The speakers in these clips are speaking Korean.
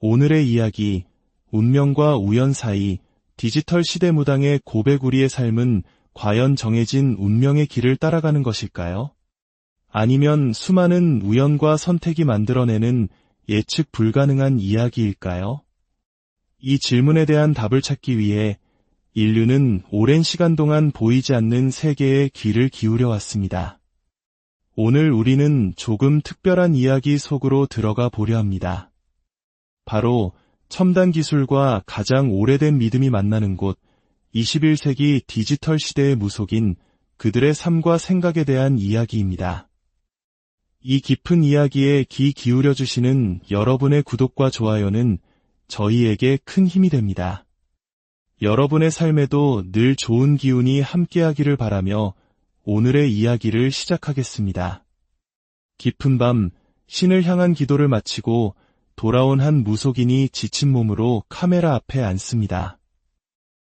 오늘의 이야기, 운명과 우연 사이, 디지털 시대 무당의 고백 우리의 삶은 과연 정해진 운명의 길을 따라가는 것일까요? 아니면 수많은 우연과 선택이 만들어내는 예측 불가능한 이야기일까요? 이 질문에 대한 답을 찾기 위해 인류는 오랜 시간 동안 보이지 않는 세계에 귀를 기울여 왔습니다. 오늘 우리는 조금 특별한 이야기 속으로 들어가 보려 합니다. 바로 첨단 기술과 가장 오래된 믿음이 만나는 곳, 21세기 디지털 시대의 무속인 그들의 삶과 생각에 대한 이야기입니다. 이 깊은 이야기에 귀 기울여 주시는 여러분의 구독과 좋아요는 저희에게 큰 힘이 됩니다. 여러분의 삶에도 늘 좋은 기운이 함께하기를 바라며 오늘의 이야기를 시작하겠습니다. 깊은 밤, 신을 향한 기도를 마치고 돌아온 한 무속인이 지친 몸으로 카메라 앞에 앉습니다.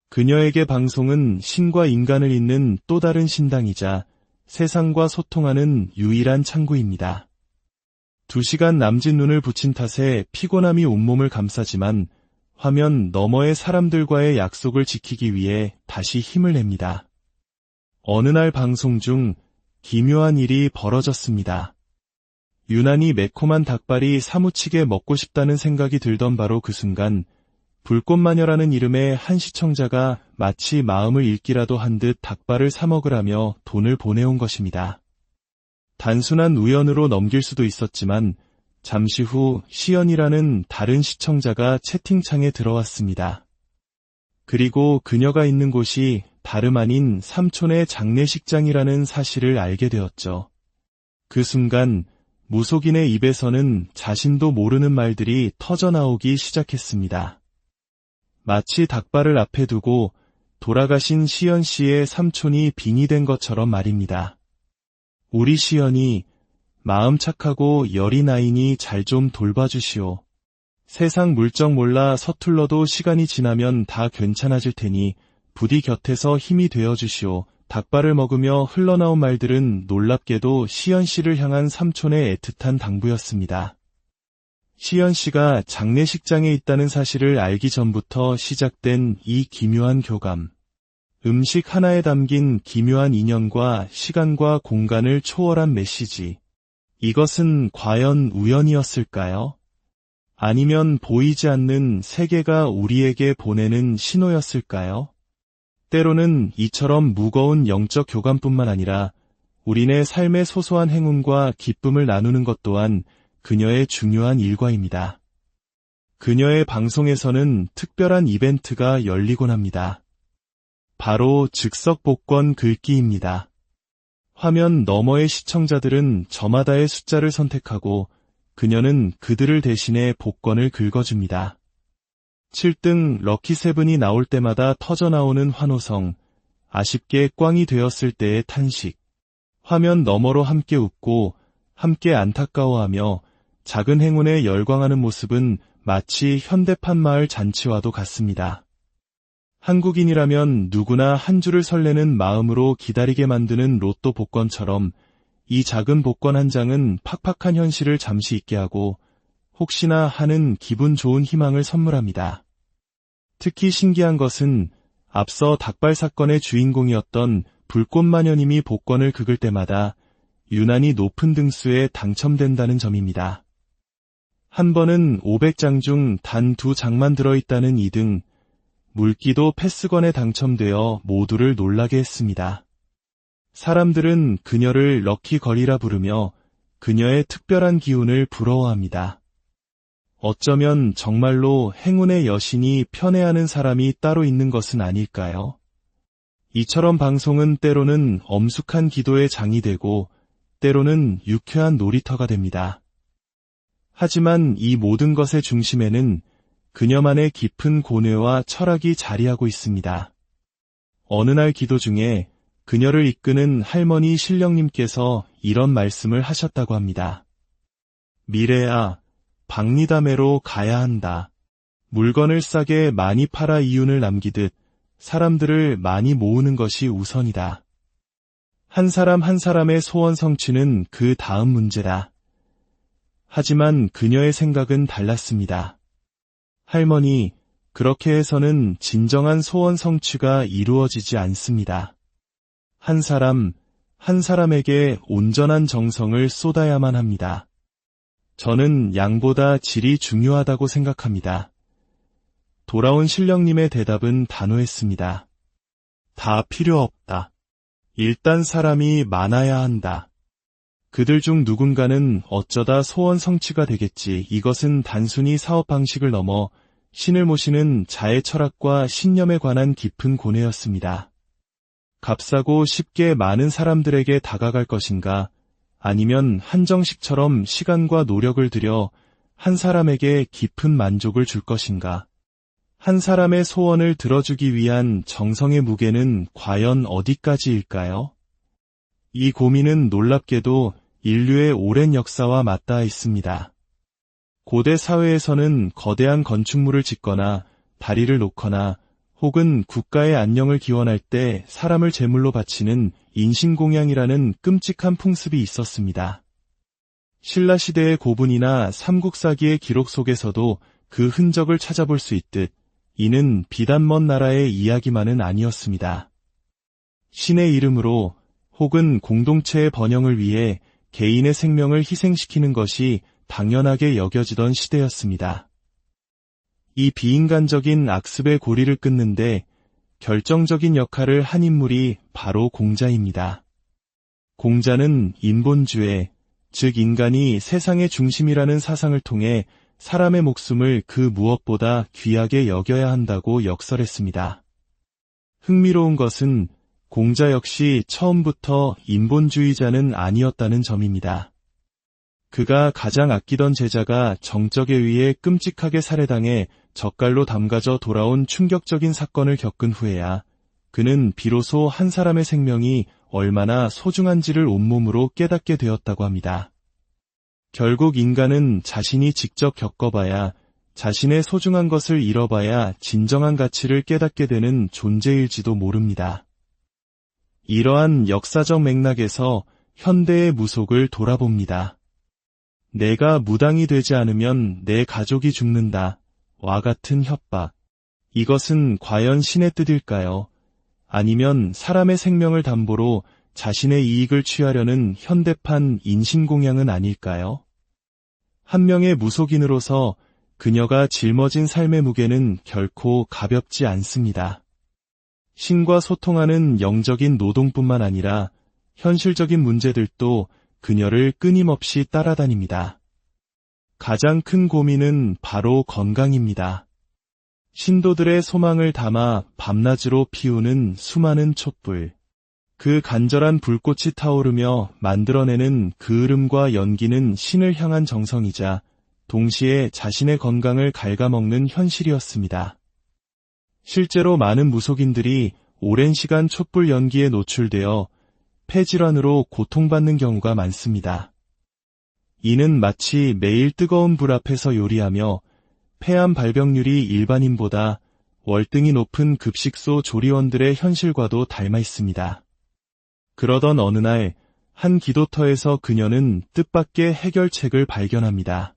그녀에게 방송은 신과 인간을 잇는 또 다른 신당이자 세상과 소통하는 유일한 창구입니다. 2시간 남짓 눈을 붙인 탓에 피곤함이 온몸을 감싸지만 화면 너머의 사람들과의 약속을 지키기 위해 다시 힘을 냅니다. 어느 날 방송 중 기묘한 일이 벌어졌습니다. 유난히 매콤한 닭발이 사무치게 먹고 싶다는 생각이 들던 바로 그 순간 불꽃마녀라는 이름의 한 시청자가 마치 마음을 읽기라도 한 듯 닭발을 사 먹으라며 돈을 보내온 것입니다. 단순한 우연으로 넘길 수도 있었지만 잠시 후 시연이라는 다른 시청자가 채팅창에 들어왔습니다. 그리고 그녀가 있는 곳이 다름 아닌 삼촌의 장례식장이라는 사실을 알게 되었죠. 그 순간 무속인의 입에서는 자신도 모르는 말들이 터져나오기 시작했습니다. 마치 닭발을 앞에 두고 돌아가신 시연 씨의 삼촌이 빙이 된 것처럼 말입니다. 우리 시연이 마음 착하고 열이 나이니 잘 좀 돌봐주시오. 세상 물정 몰라 서툴러도 시간이 지나면 다 괜찮아질 테니 부디 곁에서 힘이 되어주시오. 닭발을 먹으며 흘러나온 말들은 놀랍게도 시연 씨를 향한 삼촌의 애틋한 당부였습니다. 시연 씨가 장례식장에 있다는 사실을 알기 전부터 시작된 이 기묘한 교감. 음식 하나에 담긴 기묘한 인연과 시간과 공간을 초월한 메시지. 이것은 과연 우연이었을까요? 아니면 보이지 않는 세계가 우리에게 보내는 신호였을까요? 때로는 이처럼 무거운 영적 교감뿐만 아니라 우리네 삶의 소소한 행운과 기쁨을 나누는 것 또한 그녀의 중요한 일과입니다. 그녀의 방송에서는 특별한 이벤트가 열리곤 합니다. 바로 즉석 복권 긁기입니다. 화면 너머의 시청자들은 저마다의 숫자를 선택하고 그녀는 그들을 대신해 복권을 긁어줍니다. 7등 럭키7이 나올 때마다 터져나오는 환호성, 아쉽게 꽝이 되었을 때의 탄식, 화면 너머로 함께 웃고 함께 안타까워하며 작은 행운에 열광하는 모습은 마치 현대판 마을 잔치와도 같습니다. 한국인이라면 누구나 한 줄을 설레는 마음으로 기다리게 만드는 로또 복권처럼 이 작은 복권 한 장은 팍팍한 현실을 잠시 잊게 하고 혹시나 하는 기분 좋은 희망을 선물합니다. 특히 신기한 것은 앞서 닭발 사건의 주인공이었던 불꽃마녀님이 복권을 긁을 때마다 유난히 높은 등수에 당첨된다는 점입니다. 한 번은 500장 중 단 2장만 들어있다는 2등, 물기도 패스건에 당첨되어 모두를 놀라게 했습니다. 사람들은 그녀를 럭키걸이라 부르며 그녀의 특별한 기운을 부러워합니다. 어쩌면 정말로 행운의 여신이 편애하는 사람이 따로 있는 것은 아닐까요? 이처럼 방송은 때로는 엄숙한 기도의 장이 되고 때로는 유쾌한 놀이터가 됩니다. 하지만 이 모든 것의 중심에는 그녀만의 깊은 고뇌와 철학이 자리하고 있습니다. 어느 날 기도 중에 그녀를 이끄는 할머니 신령님께서 이런 말씀을 하셨다고 합니다. 미래야, 박리담회로 가야 한다. 물건을 싸게 많이 팔아 이윤을 남기듯 사람들을 많이 모으는 것이 우선이다. 한 사람 한 사람의 소원 성취는 그 다음 문제다. 하지만 그녀의 생각은 달랐습니다. 할머니, 그렇게 해서는 진정한 소원 성취가 이루어지지 않습니다. 한 사람에게 온전한 정성을 쏟아야만 합니다. 저는 양보다 질이 중요하다고 생각합니다. 돌아온 신령님의 대답은 단호했습니다. 다 필요 없다. 일단 사람이 많아야 한다. 그들 중 누군가는 어쩌다 소원 성취가 되겠지. 이것은 단순히 사업 방식을 넘어 신을 모시는 자의 철학과 신념에 관한 깊은 고뇌였습니다. 값싸고 쉽게 많은 사람들에게 다가갈 것인가, 아니면 한정식처럼 시간과 노력을 들여 한 사람에게 깊은 만족을 줄 것인가. 한 사람의 소원을 들어주기 위한 정성의 무게는 과연 어디까지일까요? 이 고민은 놀랍게도 인류의 오랜 역사와 맞닿아 있습니다. 고대 사회에서는 거대한 건축물을 짓거나 다리를 놓거나 혹은 국가의 안녕을 기원할 때 사람을 제물로 바치는 인신공양이라는 끔찍한 풍습이 있었습니다. 신라시대의 고분이나 삼국사기의 기록 속에서도 그 흔적을 찾아볼 수 있듯 이는 비단 먼 나라의 이야기만은 아니었습니다. 신의 이름으로 혹은 공동체의 번영을 위해 개인의 생명을 희생시키는 것이 당연하게 여겨지던 시대였습니다. 이 비인간적인 악습의 고리를 끊는데 결정적인 역할을 한 인물이 바로 공자입니다. 공자는 인본주의, 즉 인간이 세상의 중심이라는 사상을 통해 사람의 목숨을 그 무엇보다 귀하게 여겨야 한다고 역설했습니다. 흥미로운 것은 공자 역시 처음부터 인본주의자는 아니었다는 점입니다. 그가 가장 아끼던 제자가 정적에 의해 끔찍하게 살해당해 젓갈로 담가져 돌아온 충격적인 사건을 겪은 후에야 그는 비로소 한 사람의 생명이 얼마나 소중한지를 온몸으로 깨닫게 되었다고 합니다. 결국 인간은 자신이 직접 겪어봐야, 자신의 소중한 것을 잃어봐야 진정한 가치를 깨닫게 되는 존재일지도 모릅니다. 이러한 역사적 맥락에서 현대의 무속을 돌아봅니다. 내가 무당이 되지 않으면 내 가족이 죽는다. 와 같은 협박. 이것은 과연 신의 뜻일까요? 아니면 사람의 생명을 담보로 자신의 이익을 취하려는 현대판 인신공양은 아닐까요? 한 명의 무속인으로서 그녀가 짊어진 삶의 무게는 결코 가볍지 않습니다. 신과 소통하는 영적인 노동뿐만 아니라 현실적인 문제들도 그녀를 끊임없이 따라다닙니다. 가장 큰 고민은 바로 건강입니다. 신도들의 소망을 담아 밤낮으로 피우는 수많은 촛불. 그 간절한 불꽃이 타오르며 만들어내는 그을음과 연기는 신을 향한 정성이자 동시에 자신의 건강을 갉아먹는 현실이었습니다. 실제로 많은 무속인들이 오랜 시간 촛불 연기에 노출되어 폐질환으로 고통받는 경우가 많습니다. 이는 마치 매일 뜨거운 불 앞에서 요리하며 폐암 발병률이 일반인보다 월등히 높은 급식소 조리원들의 현실과도 닮아 있습니다. 그러던 어느 날 한 기도터에서 그녀는 뜻밖의 해결책을 발견합니다.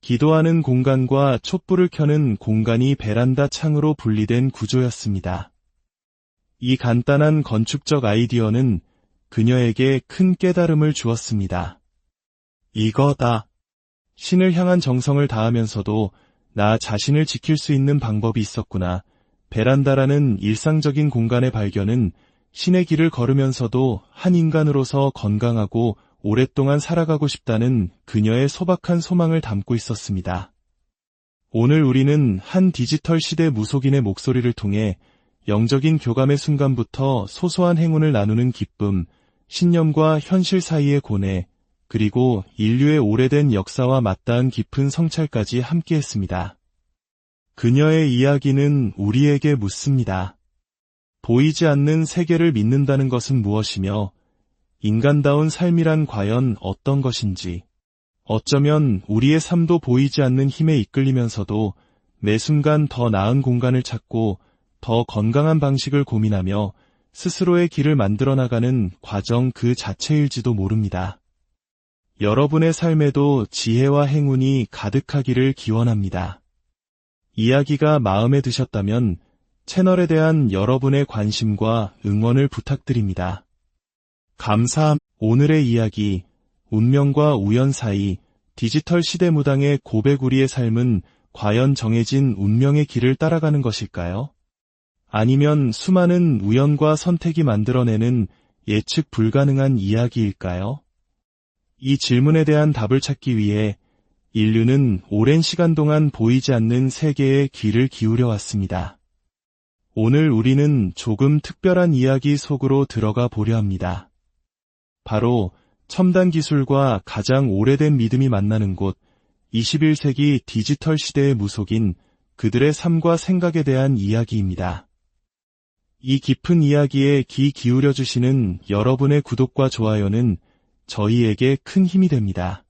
기도하는 공간과 촛불을 켜는 공간이 베란다 창으로 분리된 구조였습니다. 이 간단한 건축적 아이디어는 그녀에게 큰 깨달음을 주었습니다. 이거다. 신을 향한 정성을 다하면서도 나 자신을 지킬 수 있는 방법이 있었구나. 베란다라는 일상적인 공간의 발견은 신의 길을 걸으면서도 한 인간으로서 건강하고 오랫동안 살아가고 싶다는 그녀의 소박한 소망을 담고 있었습니다. 오늘 우리는 한 디지털 시대 무속인의 목소리를 통해 영적인 교감의 순간부터 소소한 행운을 나누는 기쁨, 신념과 현실 사이의 고뇌, 그리고 인류의 오래된 역사와 맞닿은 깊은 성찰까지 함께했습니다. 그녀의 이야기는 우리에게 묻습니다. 보이지 않는 세계를 믿는다는 것은 무엇이며 인간다운 삶이란 과연 어떤 것인지, 어쩌면 우리의 삶도 보이지 않는 힘에 이끌리면서도 매 순간 더 나은 공간을 찾고 더 건강한 방식을 고민하며 스스로의 길을 만들어 나가는 과정 그 자체일지도 모릅니다. 여러분의 삶에도 지혜와 행운이 가득하기를 기원합니다. 이야기가 마음에 드셨다면 채널에 대한 여러분의 관심과 응원을 부탁드립니다. 감사합니다. 오늘의 이야기, 운명과 우연 사이 디지털 시대 무당의 고배구리의 삶은 과연 정해진 운명의 길을 따라가는 것일까요? 아니면 수많은 우연과 선택이 만들어내는 예측 불가능한 이야기일까요? 이 질문에 대한 답을 찾기 위해 인류는 오랜 시간 동안 보이지 않는 세계에 귀를 기울여 왔습니다. 오늘 우리는 조금 특별한 이야기 속으로 들어가 보려 합니다. 바로 첨단 기술과 가장 오래된 믿음이 만나는 곳, 21세기 디지털 시대의 무속인 그들의 삶과 생각에 대한 이야기입니다. 이 깊은 이야기에 귀 기울여 주시는 여러분의 구독과 좋아요는 저희에게 큰 힘이 됩니다.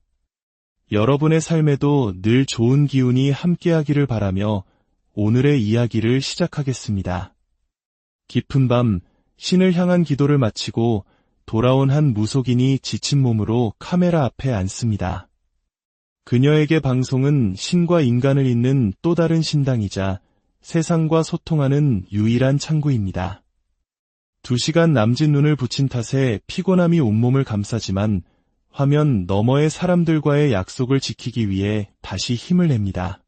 여러분의 삶에도 늘 좋은 기운이 함께하기를 바라며 오늘의 이야기를 시작하겠습니다. 깊은 밤, 신을 향한 기도를 마치고 돌아온 한 무속인이 지친 몸으로 카메라 앞에 앉습니다. 그녀에게 방송은 신과 인간을 잇는 또 다른 신당이자 세상과 소통하는 유일한 창구입니다. 2시간 남짓 눈을 붙인 탓에 피곤함이 온몸을 감싸지만 화면 너머의 사람들과의 약속을 지키기 위해 다시 힘을 냅니다.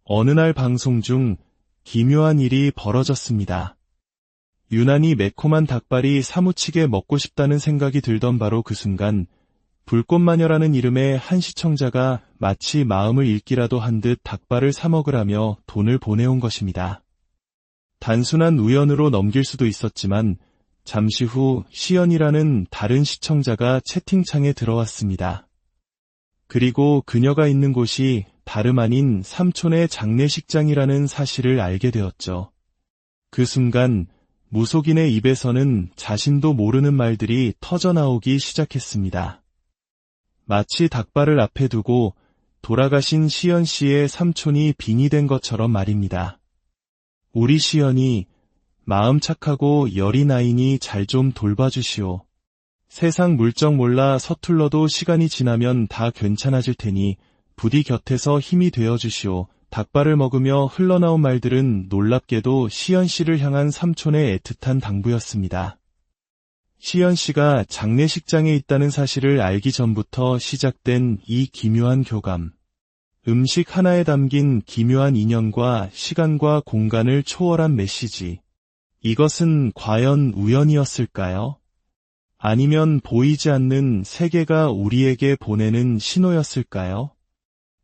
어느 날 방송 중 기묘한 일이 벌어졌습니다. 유난히 매콤한 닭발이 사무치게 먹고 싶다는 생각이 들던 바로 그 순간 불꽃마녀라는 이름의 한 시청자가 마치 마음을 읽기라도 한 듯 닭발을 사 먹으라며 돈을 보내온 것입니다. 단순한 우연으로 넘길 수도 있었지만 잠시 후 시연이라는 다른 시청자가 채팅창에 들어왔습니다. 그리고 그녀가 있는 곳이 다름 아닌 삼촌의 장례식장이라는 사실을 알게 되었죠. 그 순간 무속인의 입에서는 자신도 모르는 말들이 터져나오기 시작했습니다. 마치 닭발을 앞에 두고 돌아가신 시연 씨의 삼촌이 빙의된 것처럼 말입니다. 우리 시연이 마음 착하고 열이 나이니 잘 좀 돌봐주시오. 세상 물정 몰라 서툴러도 시간이 지나면 다 괜찮아질 테니 부디 곁에서 힘이 되어주시오. 닭발을 먹으며 흘러나온 말들은 놀랍게도 시연 씨를 향한 삼촌의 애틋한 당부였습니다. 시연 씨가 장례식장에 있다는 사실을 알기 전부터 시작된 이 기묘한 교감. 음식 하나에 담긴 기묘한 인연과 시간과 공간을 초월한 메시지. 이것은 과연 우연이었을까요? 아니면 보이지 않는 세계가 우리에게 보내는 신호였을까요?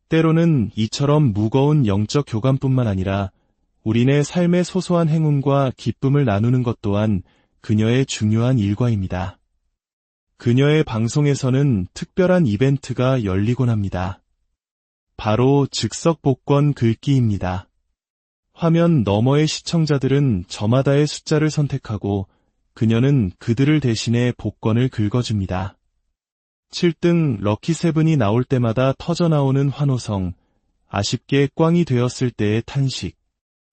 때로는 이처럼 무거운 영적 교감뿐만 아니라 우리네 삶의 소소한 행운과 기쁨을 나누는 것 또한 그녀의 중요한 일과입니다. 그녀의 방송에서는 특별한 이벤트가 열리곤 합니다. 바로 즉석 복권 긁기입니다. 화면 너머의 시청자들은 저마다의 숫자를 선택하고 그녀는 그들을 대신해 복권을 긁어줍니다. 7등 럭키7이 나올 때마다 터져나오는 환호성, 아쉽게 꽝이 되었을 때의 탄식,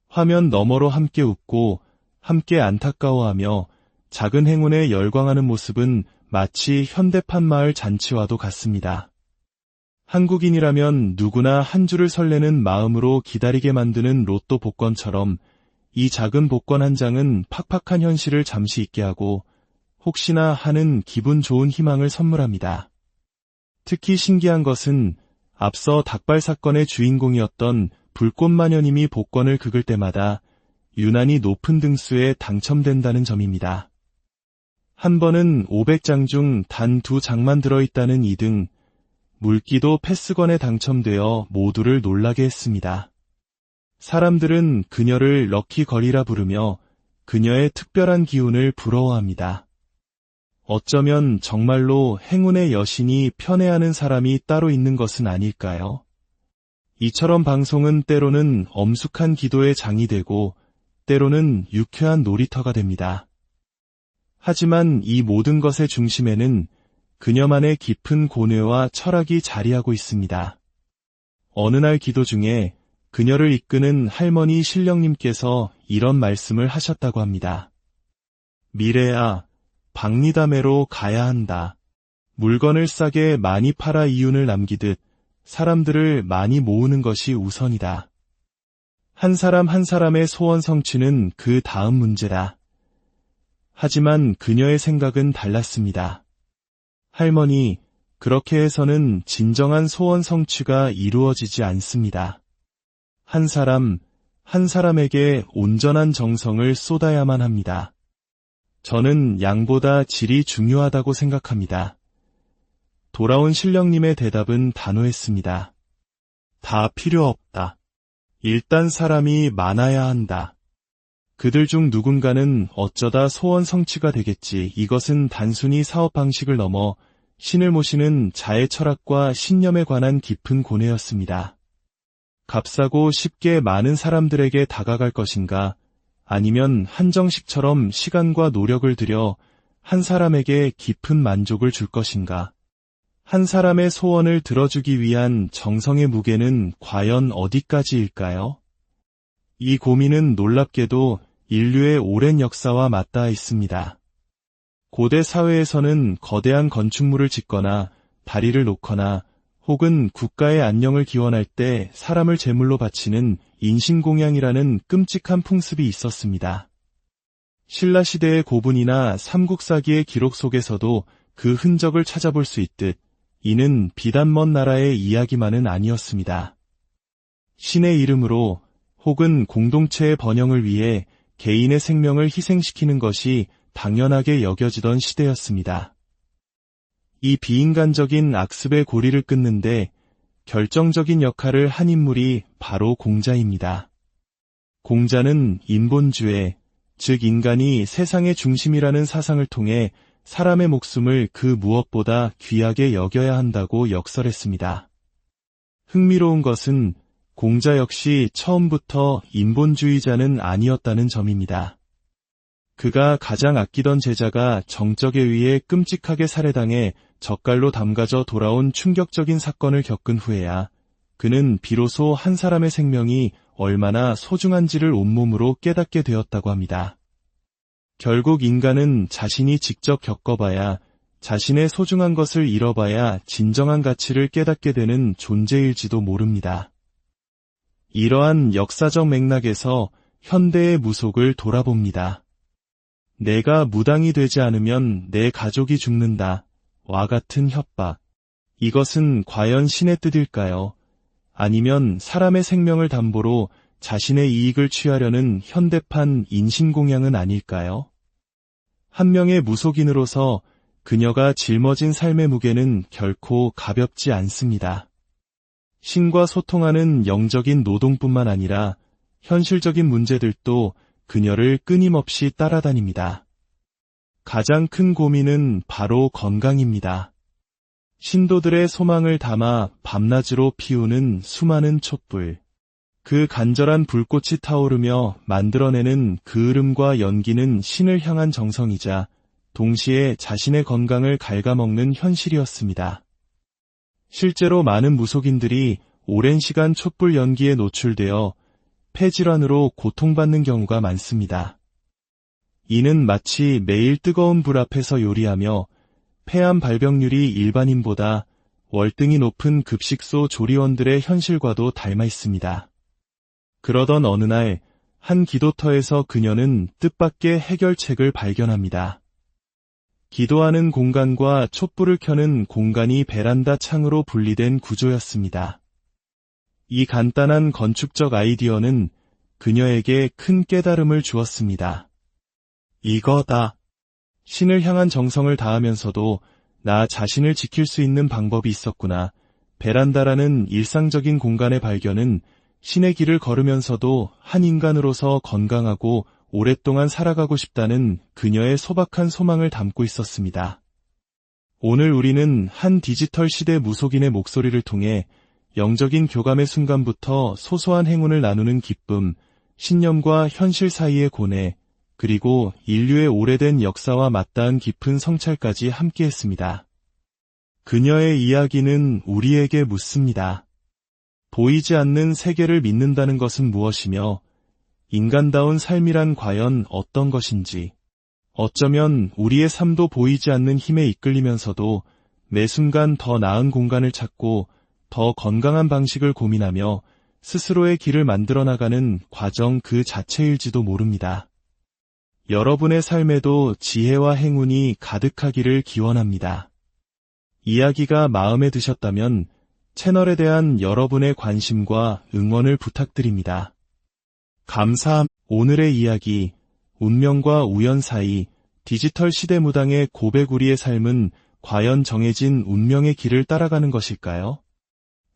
화면 너머로 함께 웃고 함께 안타까워하며 작은 행운에 열광하는 모습은 마치 현대판 마을 잔치와도 같습니다. 한국인이라면 누구나 한 줄을 설레는 마음으로 기다리게 만드는 로또 복권처럼 이 작은 복권 한 장은 팍팍한 현실을 잠시 잊게 하고 혹시나 하는 기분 좋은 희망을 선물합니다. 특히 신기한 것은 앞서 닭발 사건의 주인공이었던 불꽃마녀님이 복권을 긁을 때마다 유난히 높은 등수에 당첨된다는 점입니다. 한 번은 500장 중 단 2장만 들어있다는 2등, 물기도 패스건에 당첨되어 모두를 놀라게 했습니다. 사람들은 그녀를 럭키걸이라 부르며 그녀의 특별한 기운을 부러워합니다. 어쩌면 정말로 행운의 여신이 편애하는 사람이 따로 있는 것은 아닐까요? 이처럼 방송은 때로는 엄숙한 기도의 장이 되고 때로는 유쾌한 놀이터가 됩니다. 하지만 이 모든 것의 중심에는 그녀만의 깊은 고뇌와 철학이 자리하고 있습니다. 어느 날 기도 중에 그녀를 이끄는 할머니 신령님께서 이런 말씀을 하셨다고 합니다. 미래야, 박리담회로 가야 한다. 물건을 싸게 많이 팔아 이윤을 남기듯 사람들을 많이 모으는 것이 우선이다. 한 사람 한 사람의 소원 성취는 그 다음 문제다. 하지만 그녀의 생각은 달랐습니다. 할머니, 그렇게 해서는 진정한 소원 성취가 이루어지지 않습니다. 한 사람, 한 사람에게 온전한 정성을 쏟아야만 합니다. 저는 양보다 질이 중요하다고 생각합니다. 돌아온 신령님의 대답은 단호했습니다. 다 필요 없다. 일단 사람이 많아야 한다. 그들 중 누군가는 어쩌다 소원 성취가 되겠지. 이것은 단순히 사업 방식을 넘어 신을 모시는 자의 철학과 신념에 관한 깊은 고뇌였습니다. 값싸고 쉽게 많은 사람들에게 다가갈 것인가, 아니면 한정식처럼 시간과 노력을 들여 한 사람에게 깊은 만족을 줄 것인가. 한 사람의 소원을 들어주기 위한 정성의 무게는 과연 어디까지일까요? 이 고민은 놀랍게도 인류의 오랜 역사와 맞닿아 있습니다. 고대 사회에서는 거대한 건축물을 짓거나 다리를 놓거나 혹은 국가의 안녕을 기원할 때 사람을 제물로 바치는 인신공양이라는 끔찍한 풍습이 있었습니다. 신라시대의 고분이나 삼국사기의 기록 속에서도 그 흔적을 찾아볼 수 있듯 이는 비단 먼 나라의 이야기만은 아니었습니다. 신의 이름으로 혹은 공동체의 번영을 위해 개인의 생명을 희생시키는 것이 당연하게 여겨지던 시대였습니다. 이 비인간적인 악습의 고리를 끊는데 결정적인 역할을 한 인물이 바로 공자입니다. 공자는 인본주의, 즉 인간이 세상의 중심이라는 사상을 통해 사람의 목숨을 그 무엇보다 귀하게 여겨야 한다고 역설했습니다. 흥미로운 것은 공자 역시 처음부터 인본주의자는 아니었다는 점입니다. 그가 가장 아끼던 제자가 정적에 의해 끔찍하게 살해당해 젓갈로 담가져 돌아온 충격적인 사건을 겪은 후에야 그는 비로소 한 사람의 생명이 얼마나 소중한지를 온몸으로 깨닫게 되었다고 합니다. 결국 인간은 자신이 직접 겪어봐야, 자신의 소중한 것을 잃어봐야 진정한 가치를 깨닫게 되는 존재일지도 모릅니다. 이러한 역사적 맥락에서 현대의 무속을 돌아봅니다. 내가 무당이 되지 않으면 내 가족이 죽는다. 와 같은 협박. 이것은 과연 신의 뜻일까요? 아니면 사람의 생명을 담보로 자신의 이익을 취하려는 현대판 인신공양은 아닐까요? 한 명의 무속인으로서 그녀가 짊어진 삶의 무게는 결코 가볍지 않습니다. 신과 소통하는 영적인 노동뿐만 아니라 현실적인 문제들도 그녀를 끊임없이 따라다닙니다. 가장 큰 고민은 바로 건강입니다. 신도들의 소망을 담아 밤낮으로 피우는 수많은 촛불. 그 간절한 불꽃이 타오르며 만들어내는 그을음과 연기는 신을 향한 정성이자 동시에 자신의 건강을 갉아먹는 현실이었습니다. 실제로 많은 무속인들이 오랜 시간 촛불 연기에 노출되어 폐질환으로 고통받는 경우가 많습니다. 이는 마치 매일 뜨거운 불 앞에서 요리하며 폐암 발병률이 일반인보다 월등히 높은 급식소 조리원들의 현실과도 닮아 있습니다. 그러던 어느 날 한 기도터에서 그녀는 뜻밖의 해결책을 발견합니다. 기도하는 공간과 촛불을 켜는 공간이 베란다 창으로 분리된 구조였습니다. 이 간단한 건축적 아이디어는 그녀에게 큰 깨달음을 주었습니다. 이거다. 신을 향한 정성을 다하면서도 나 자신을 지킬 수 있는 방법이 있었구나. 베란다라는 일상적인 공간의 발견은 신의 길을 걸으면서도 한 인간으로서 건강하고 오랫동안 살아가고 싶다는 그녀의 소박한 소망을 담고 있었습니다. 오늘 우리는 한 디지털 시대 무속인의 목소리를 통해 영적인 교감의 순간부터 소소한 행운을 나누는 기쁨, 신념과 현실 사이의 고뇌, 그리고 인류의 오래된 역사와 맞닿은 깊은 성찰까지 함께했습니다. 그녀의 이야기는 우리에게 묻습니다. 보이지 않는 세계를 믿는다는 것은 무엇이며 인간다운 삶이란 과연 어떤 것인지, 어쩌면 우리의 삶도 보이지 않는 힘에 이끌리면서도 매 순간 더 나은 공간을 찾고 더 건강한 방식을 고민하며 스스로의 길을 만들어 나가는 과정 그 자체일지도 모릅니다. 여러분의 삶에도 지혜와 행운이 가득하기를 기원합니다. 이야기가 마음에 드셨다면 채널에 대한 여러분의 관심과 응원을 부탁드립니다. 감사합니다. 오늘의 이야기, 운명과 우연 사이 디지털 시대 무당의 고배구리의 삶은 과연 정해진 운명의 길을 따라가는 것일까요?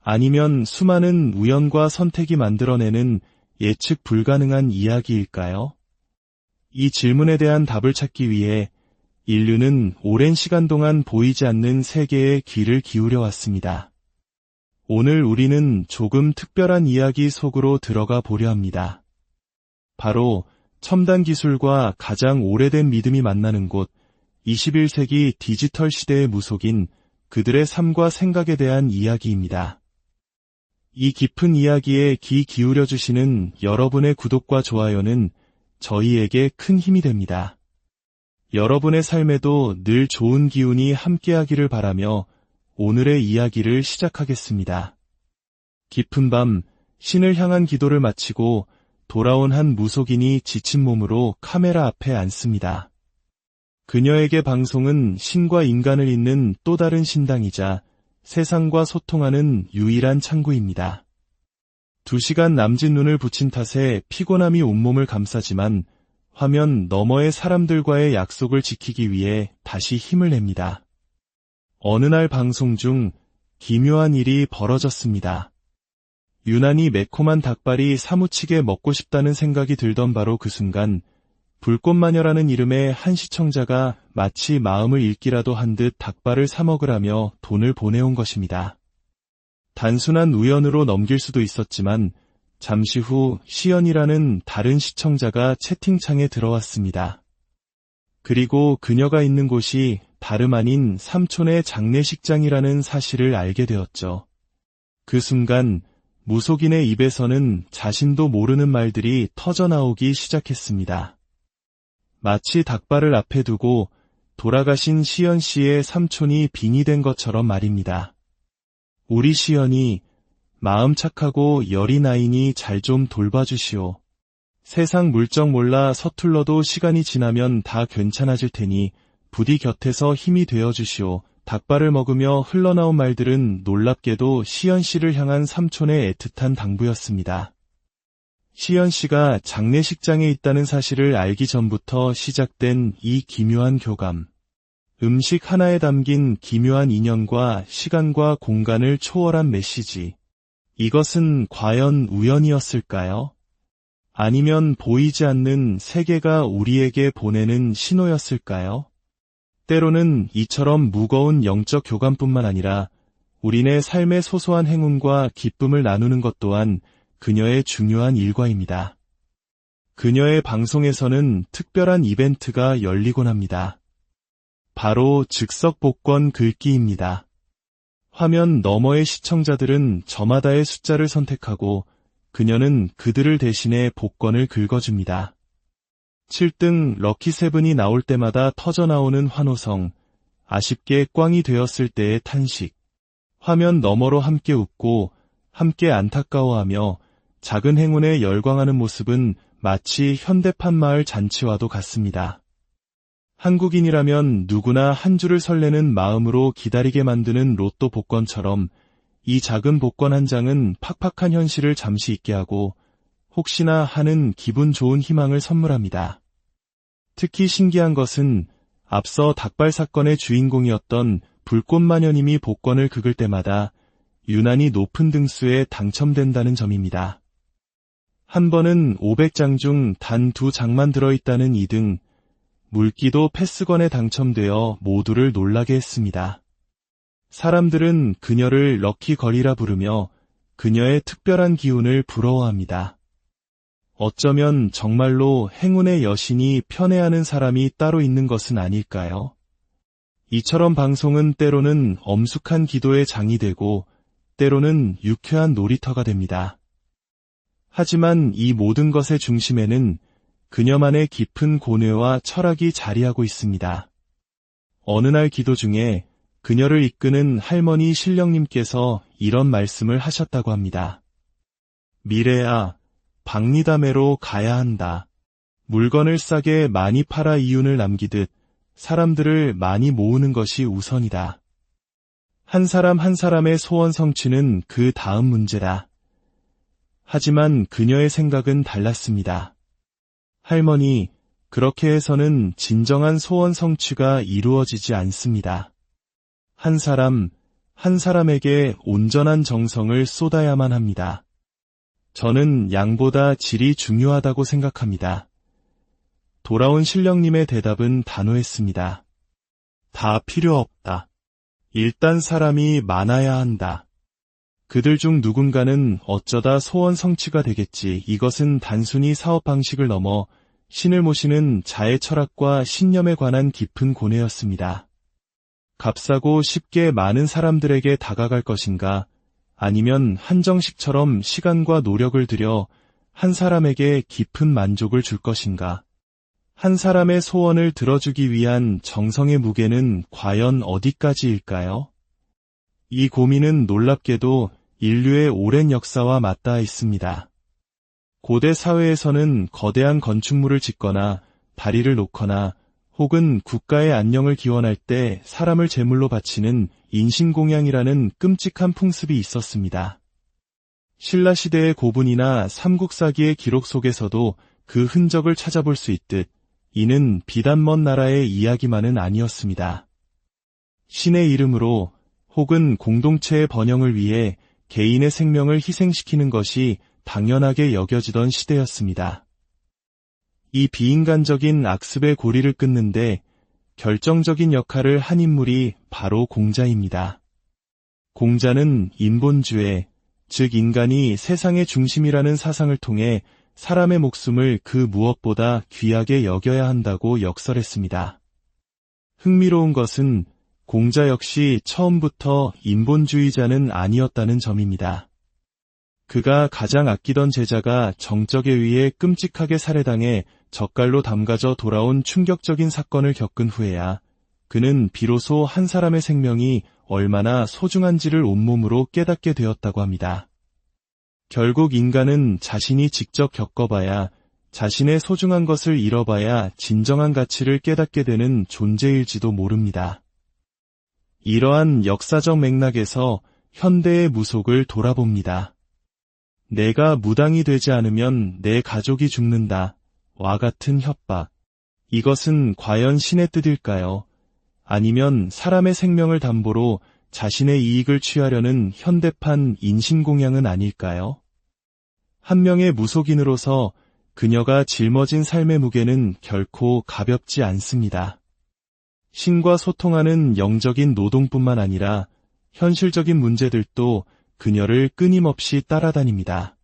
아니면 수많은 우연과 선택이 만들어내는 예측 불가능한 이야기일까요? 이 질문에 대한 답을 찾기 위해 인류는 오랜 시간 동안 보이지 않는 세계에 귀를 기울여 왔습니다. 오늘 우리는 조금 특별한 이야기 속으로 들어가 보려 합니다. 바로 첨단 기술과 가장 오래된 믿음이 만나는 곳, 21세기 디지털 시대의 무속인 그들의 삶과 생각에 대한 이야기입니다. 이 깊은 이야기에 귀 기울여 주시는 여러분의 구독과 좋아요는 저희에게 큰 힘이 됩니다. 여러분의 삶에도 늘 좋은 기운이 함께하기를 바라며 오늘의 이야기를 시작하겠습니다. 깊은 밤, 신을 향한 기도를 마치고 돌아온 한 무속인이 지친 몸으로 카메라 앞에 앉습니다. 그녀에게 방송은 신과 인간을 잇는 또 다른 신당이자 세상과 소통하는 유일한 창구입니다. 2시간 남짓 눈을 붙인 탓에 피곤함이 온몸을 감싸지만 화면 너머의 사람들과의 약속을 지키기 위해 다시 힘을 냅니다. 어느 날 방송 중 기묘한 일이 벌어졌습니다. 유난히 매콤한 닭발이 사무치게 먹고 싶다는 생각이 들던 바로 그 순간 불꽃마녀라는 이름의 한 시청자가 마치 마음을 읽기라도 한 듯 닭발을 사 먹으라며 돈을 보내온 것입니다. 단순한 우연으로 넘길 수도 있었지만 잠시 후 시연이라는 다른 시청자가 채팅창에 들어왔습니다. 그리고 그녀가 있는 곳이 다름 아닌 삼촌의 장례식장이라는 사실을 알게 되었죠. 그 순간 무속인의 입에서는 자신도 모르는 말들이 터져나오기 시작했습니다. 마치 닭발을 앞에 두고 돌아가신 시연 씨의 삼촌이 빙의된 것처럼 말입니다. 우리 시연이 마음 착하고 열이 나이니 잘 좀 돌봐주시오. 세상 물정 몰라 서툴러도 시간이 지나면 다 괜찮아질 테니 부디 곁에서 힘이 되어주시오. 닭발을 먹으며 흘러나온 말들은 놀랍게도 시연 씨를 향한 삼촌의 애틋한 당부였습니다. 시연 씨가 장례식장에 있다는 사실을 알기 전부터 시작된 이 기묘한 교감. 음식 하나에 담긴 기묘한 인연과 시간과 공간을 초월한 메시지. 이것은 과연 우연이었을까요? 아니면 보이지 않는 세계가 우리에게 보내는 신호였을까요? 때로는 이처럼 무거운 영적 교감뿐만 아니라 우리네 삶의 소소한 행운과 기쁨을 나누는 것 또한 그녀의 중요한 일과입니다. 그녀의 방송에서는 특별한 이벤트가 열리곤 합니다. 바로 즉석 복권 긁기입니다. 화면 너머의 시청자들은 저마다의 숫자를 선택하고 그녀는 그들을 대신해 복권을 긁어줍니다. 7등 럭키세븐이 나올 때마다 터져나오는 환호성, 아쉽게 꽝이 되었을 때의 탄식, 화면 너머로 함께 웃고 함께 안타까워하며 작은 행운에 열광하는 모습은 마치 현대판 마을 잔치와도 같습니다. 한국인이라면 누구나 한 줄을 설레는 마음으로 기다리게 만드는 로또 복권처럼 이 작은 복권 한 장은 팍팍한 현실을 잠시 잊게 하고 혹시나 하는 기분 좋은 희망을 선물합니다. 특히 신기한 것은 앞서 닭발 사건의 주인공이었던 불꽃마녀님이 복권을 긁을 때마다 유난히 높은 등수에 당첨된다는 점입니다. 한 번은 500장 중 단 2장만 들어있다는 2등, 물기도 패스건에 당첨되어 모두를 놀라게 했습니다. 사람들은 그녀를 럭키걸이라 부르며 그녀의 특별한 기운을 부러워합니다. 어쩌면 정말로 행운의 여신이 편애하는 사람이 따로 있는 것은 아닐까요? 이처럼 방송은 때로는 엄숙한 기도의 장이 되고 때로는 유쾌한 놀이터가 됩니다. 하지만 이 모든 것의 중심에는 그녀만의 깊은 고뇌와 철학이 자리하고 있습니다. 어느 날 기도 중에 그녀를 이끄는 할머니 신령님께서 이런 말씀을 하셨다고 합니다. 미래야, 박리담회로 가야 한다. 물건을 싸게 많이 팔아 이윤을 남기듯 사람들을 많이 모으는 것이 우선이다. 한 사람 한 사람의 소원 성취는 그 다음 문제다. 하지만 그녀의 생각은 달랐습니다. 할머니, 그렇게 해서는 진정한 소원 성취가 이루어지지 않습니다. 한 사람, 한 사람에게 온전한 정성을 쏟아야만 합니다. 저는 양보다 질이 중요하다고 생각합니다. 돌아온 신령님의 대답은 단호했습니다. 다 필요 없다. 일단 사람이 많아야 한다. 그들 중 누군가는 어쩌다 소원 성취가 되겠지. 이것은 단순히 사업 방식을 넘어 신을 모시는 자의 철학과 신념에 관한 깊은 고뇌였습니다. 값싸고 쉽게 많은 사람들에게 다가갈 것인가, 아니면 한정식처럼 시간과 노력을 들여 한 사람에게 깊은 만족을 줄 것인가. 한 사람의 소원을 들어주기 위한 정성의 무게는 과연 어디까지일까요? 이 고민은 놀랍게도 인류의 오랜 역사와 맞닿아 있습니다. 고대 사회에서는 거대한 건축물을 짓거나 다리를 놓거나 혹은 국가의 안녕을 기원할 때 사람을 제물로 바치는 인신공양이라는 끔찍한 풍습이 있었습니다. 신라시대의 고분이나 삼국사기의 기록 속에서도 그 흔적을 찾아볼 수 있듯 이는 비단 먼 나라의 이야기만은 아니었습니다. 신의 이름으로 혹은 공동체의 번영을 위해 개인의 생명을 희생시키는 것이 당연하게 여겨지던 시대였습니다. 이 비인간적인 악습의 고리를 끊는데 결정적인 역할을 한 인물이 바로 공자입니다. 공자는 인본주의, 즉 인간이 세상의 중심이라는 사상을 통해 사람의 목숨을 그 무엇보다 귀하게 여겨야 한다고 역설했습니다. 흥미로운 것은 공자 역시 처음부터 인본주의자는 아니었다는 점입니다. 그가 가장 아끼던 제자가 정적에 의해 끔찍하게 살해당해 젓갈로 담가져 돌아온 충격적인 사건을 겪은 후에야 그는 비로소 한 사람의 생명이 얼마나 소중한지를 온몸으로 깨닫게 되었다고 합니다. 결국 인간은 자신이 직접 겪어봐야, 자신의 소중한 것을 잃어봐야 진정한 가치를 깨닫게 되는 존재일지도 모릅니다. 이러한 역사적 맥락에서 현대의 무속을 돌아봅니다. 내가 무당이 되지 않으면 내 가족이 죽는다. 와 같은 협박. 이것은 과연 신의 뜻일까요? 아니면 사람의 생명을 담보로 자신의 이익을 취하려는 현대판 인신공양은 아닐까요? 한 명의 무속인으로서 그녀가 짊어진 삶의 무게는 결코 가볍지 않습니다. 신과 소통하는 영적인 노동뿐만 아니라 현실적인 문제들도 그녀를 끊임없이 따라다닙니다.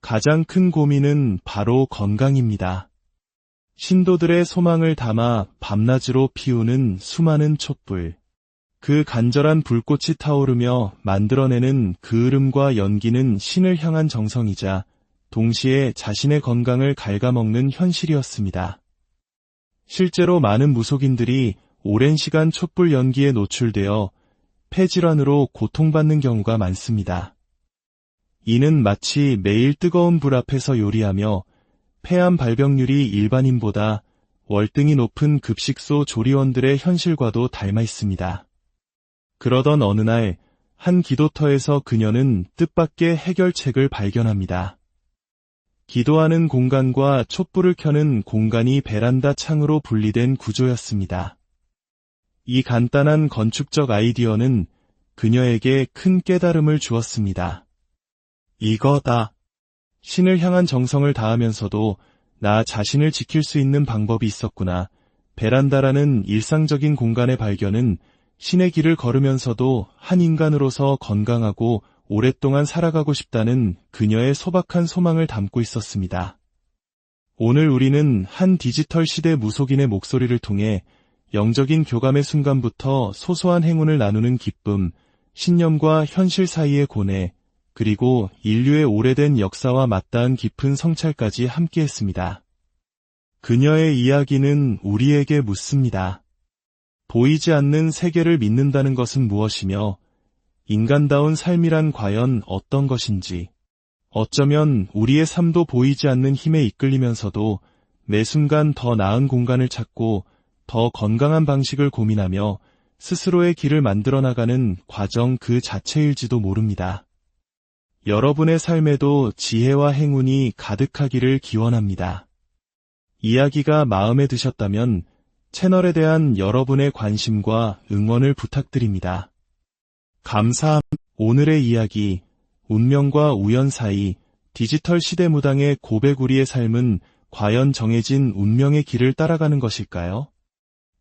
가장 큰 고민은 바로 건강입니다. 신도들의 소망을 담아 밤낮으로 피우는 수많은 촛불. 그 간절한 불꽃이 타오르며 만들어내는 그을음과 연기는 신을 향한 정성이자 동시에 자신의 건강을 갉아먹는 현실이었습니다. 실제로 많은 무속인들이 오랜 시간 촛불 연기에 노출되어 폐질환으로 고통받는 경우가 많습니다. 이는 마치 매일 뜨거운 불 앞에서 요리하며 폐암 발병률이 일반인보다 월등히 높은 급식소 조리원들의 현실과도 닮아 있습니다. 그러던 어느 날, 한 기도터에서 그녀는 뜻밖의 해결책을 발견합니다. 기도하는 공간과 촛불을 켜는 공간이 베란다 창으로 분리된 구조였습니다. 이 간단한 건축적 아이디어는 그녀에게 큰 깨달음을 주었습니다. 이거다. 신을 향한 정성을 다하면서도 나 자신을 지킬 수 있는 방법이 있었구나. 베란다라는 일상적인 공간의 발견은 신의 길을 걸으면서도 한 인간으로서 건강하고 오랫동안 살아가고 싶다는 그녀의 소박한 소망을 담고 있었습니다. 오늘 우리는 한 디지털 시대 무속인의 목소리를 통해 영적인 교감의 순간부터 소소한 행운을 나누는 기쁨, 신념과 현실 사이의 고뇌, 그리고 인류의 오래된 역사와 맞닿은 깊은 성찰까지 함께했습니다. 그녀의 이야기는 우리에게 묻습니다. 보이지 않는 세계를 믿는다는 것은 무엇이며 인간다운 삶이란 과연 어떤 것인지, 어쩌면 우리의 삶도 보이지 않는 힘에 이끌리면서도 매 순간 더 나은 공간을 찾고 더 건강한 방식을 고민하며 스스로의 길을 만들어 나가는 과정 그 자체일지도 모릅니다. 여러분의 삶에도 지혜와 행운이 가득하기를 기원합니다. 이야기가 마음에 드셨다면 채널에 대한 여러분의 관심과 응원을 부탁드립니다. 감사합니다. 오늘의 이야기, 운명과 우연 사이 디지털 시대 무당의 고배구리의 삶은 과연 정해진 운명의 길을 따라가는 것일까요?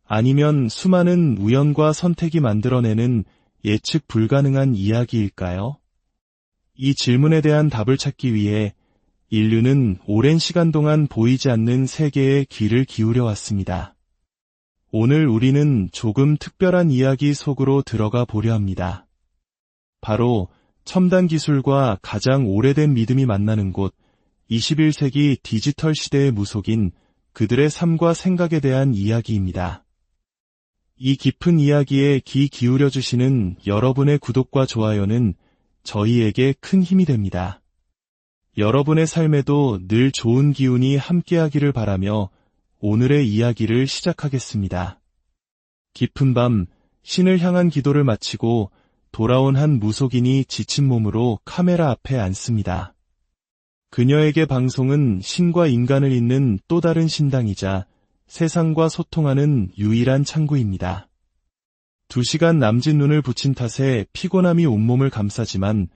아니면 수많은 우연과 선택이 만들어내는 예측 불가능한 이야기일까요? 이 질문에 대한 답을 찾기 위해 인류는 오랜 시간 동안 보이지 않는 세계에 귀를 기울여 왔습니다. 오늘 우리는 조금 특별한 이야기 속으로 들어가 보려 합니다. 바로 첨단 기술과 가장 오래된 믿음이 만나는 곳, 21세기 디지털 시대의 무속인 그들의 삶과 생각에 대한 이야기입니다. 이 깊은 이야기에 귀 기울여 주시는 여러분의 구독과 좋아요는 저희에게 큰 힘이 됩니다. 여러분의 삶에도 늘 좋은 기운이 함께하기를 바라며 오늘의 이야기를 시작하겠습니다. 깊은 밤, 신을 향한 기도를 마치고 돌아온 한 무속인이 지친 몸으로 카메라 앞에 앉습니다. 그녀에게 방송은 신과 인간을 잇는 또 다른 신당이자 세상과 소통하는 유일한 창구입니다. 2시간 남짓 눈을 붙인 탓에 피곤함이 온몸을 감싸지만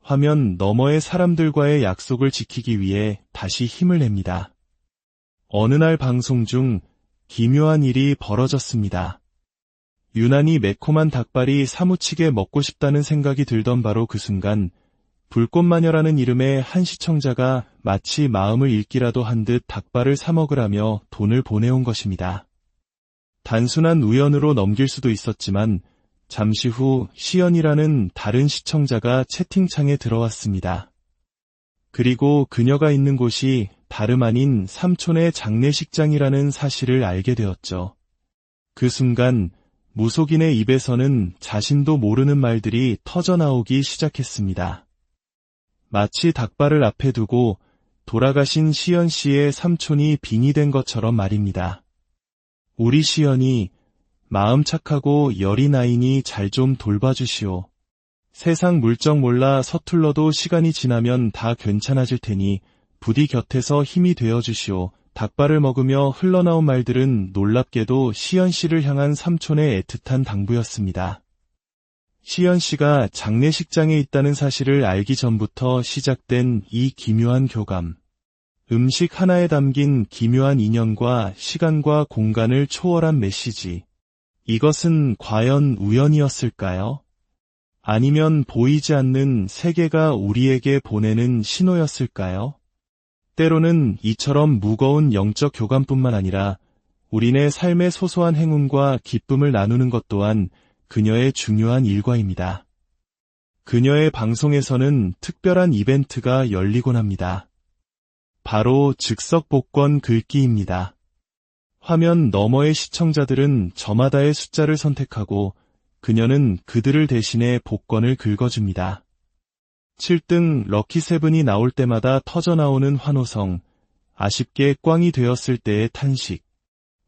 화면 너머의 사람들과의 약속을 지키기 위해 다시 힘을 냅니다. 어느 날 방송 중 기묘한 일이 벌어졌습니다. 유난히 매콤한 닭발이 사무치게 먹고 싶다는 생각이 들던 바로 그 순간 불꽃마녀라는 이름의 한 시청자가 마치 마음을 읽기라도 한 듯 닭발을 사 먹으라며 돈을 보내온 것입니다. 단순한 우연으로 넘길 수도 있었지만 잠시 후 시연이라는 다른 시청자가 채팅창에 들어왔습니다. 그리고 그녀가 있는 곳이 다름 아닌 삼촌의 장례식장이라는 사실을 알게 되었죠. 그 순간 무속인의 입에서는 자신도 모르는 말들이 터져나오기 시작했습니다. 마치 닭발을 앞에 두고 돌아가신 시연 씨의 삼촌이 빙이 된 것처럼 말입니다. 우리 시연이 마음 착하고 열이 나이니 잘 좀 돌봐주시오. 세상 물정 몰라 서툴러도 시간이 지나면 다 괜찮아질 테니 부디 곁에서 힘이 되어주시오. 닭발을 먹으며 흘러나온 말들은 놀랍게도 시연 씨를 향한 삼촌의 애틋한 당부였습니다. 시연 씨가 장례식장에 있다는 사실을 알기 전부터 시작된 이 기묘한 교감. 음식 하나에 담긴 기묘한 인연과 시간과 공간을 초월한 메시지. 이것은 과연 우연이었을까요? 아니면 보이지 않는 세계가 우리에게 보내는 신호였을까요? 때로는 이처럼 무거운 영적 교감뿐만 아니라 우리네 삶의 소소한 행운과 기쁨을 나누는 것 또한 그녀의 중요한 일과입니다. 그녀의 방송에서는 특별한 이벤트가 열리곤 합니다. 바로 즉석 복권 긁기입니다. 화면 너머의 시청자들은 저마다의 숫자를 선택하고 그녀는 그들을 대신해 복권을 긁어줍니다. 7등 럭키7이 나올 때마다 터져나오는 환호성, 아쉽게 꽝이 되었을 때의 탄식,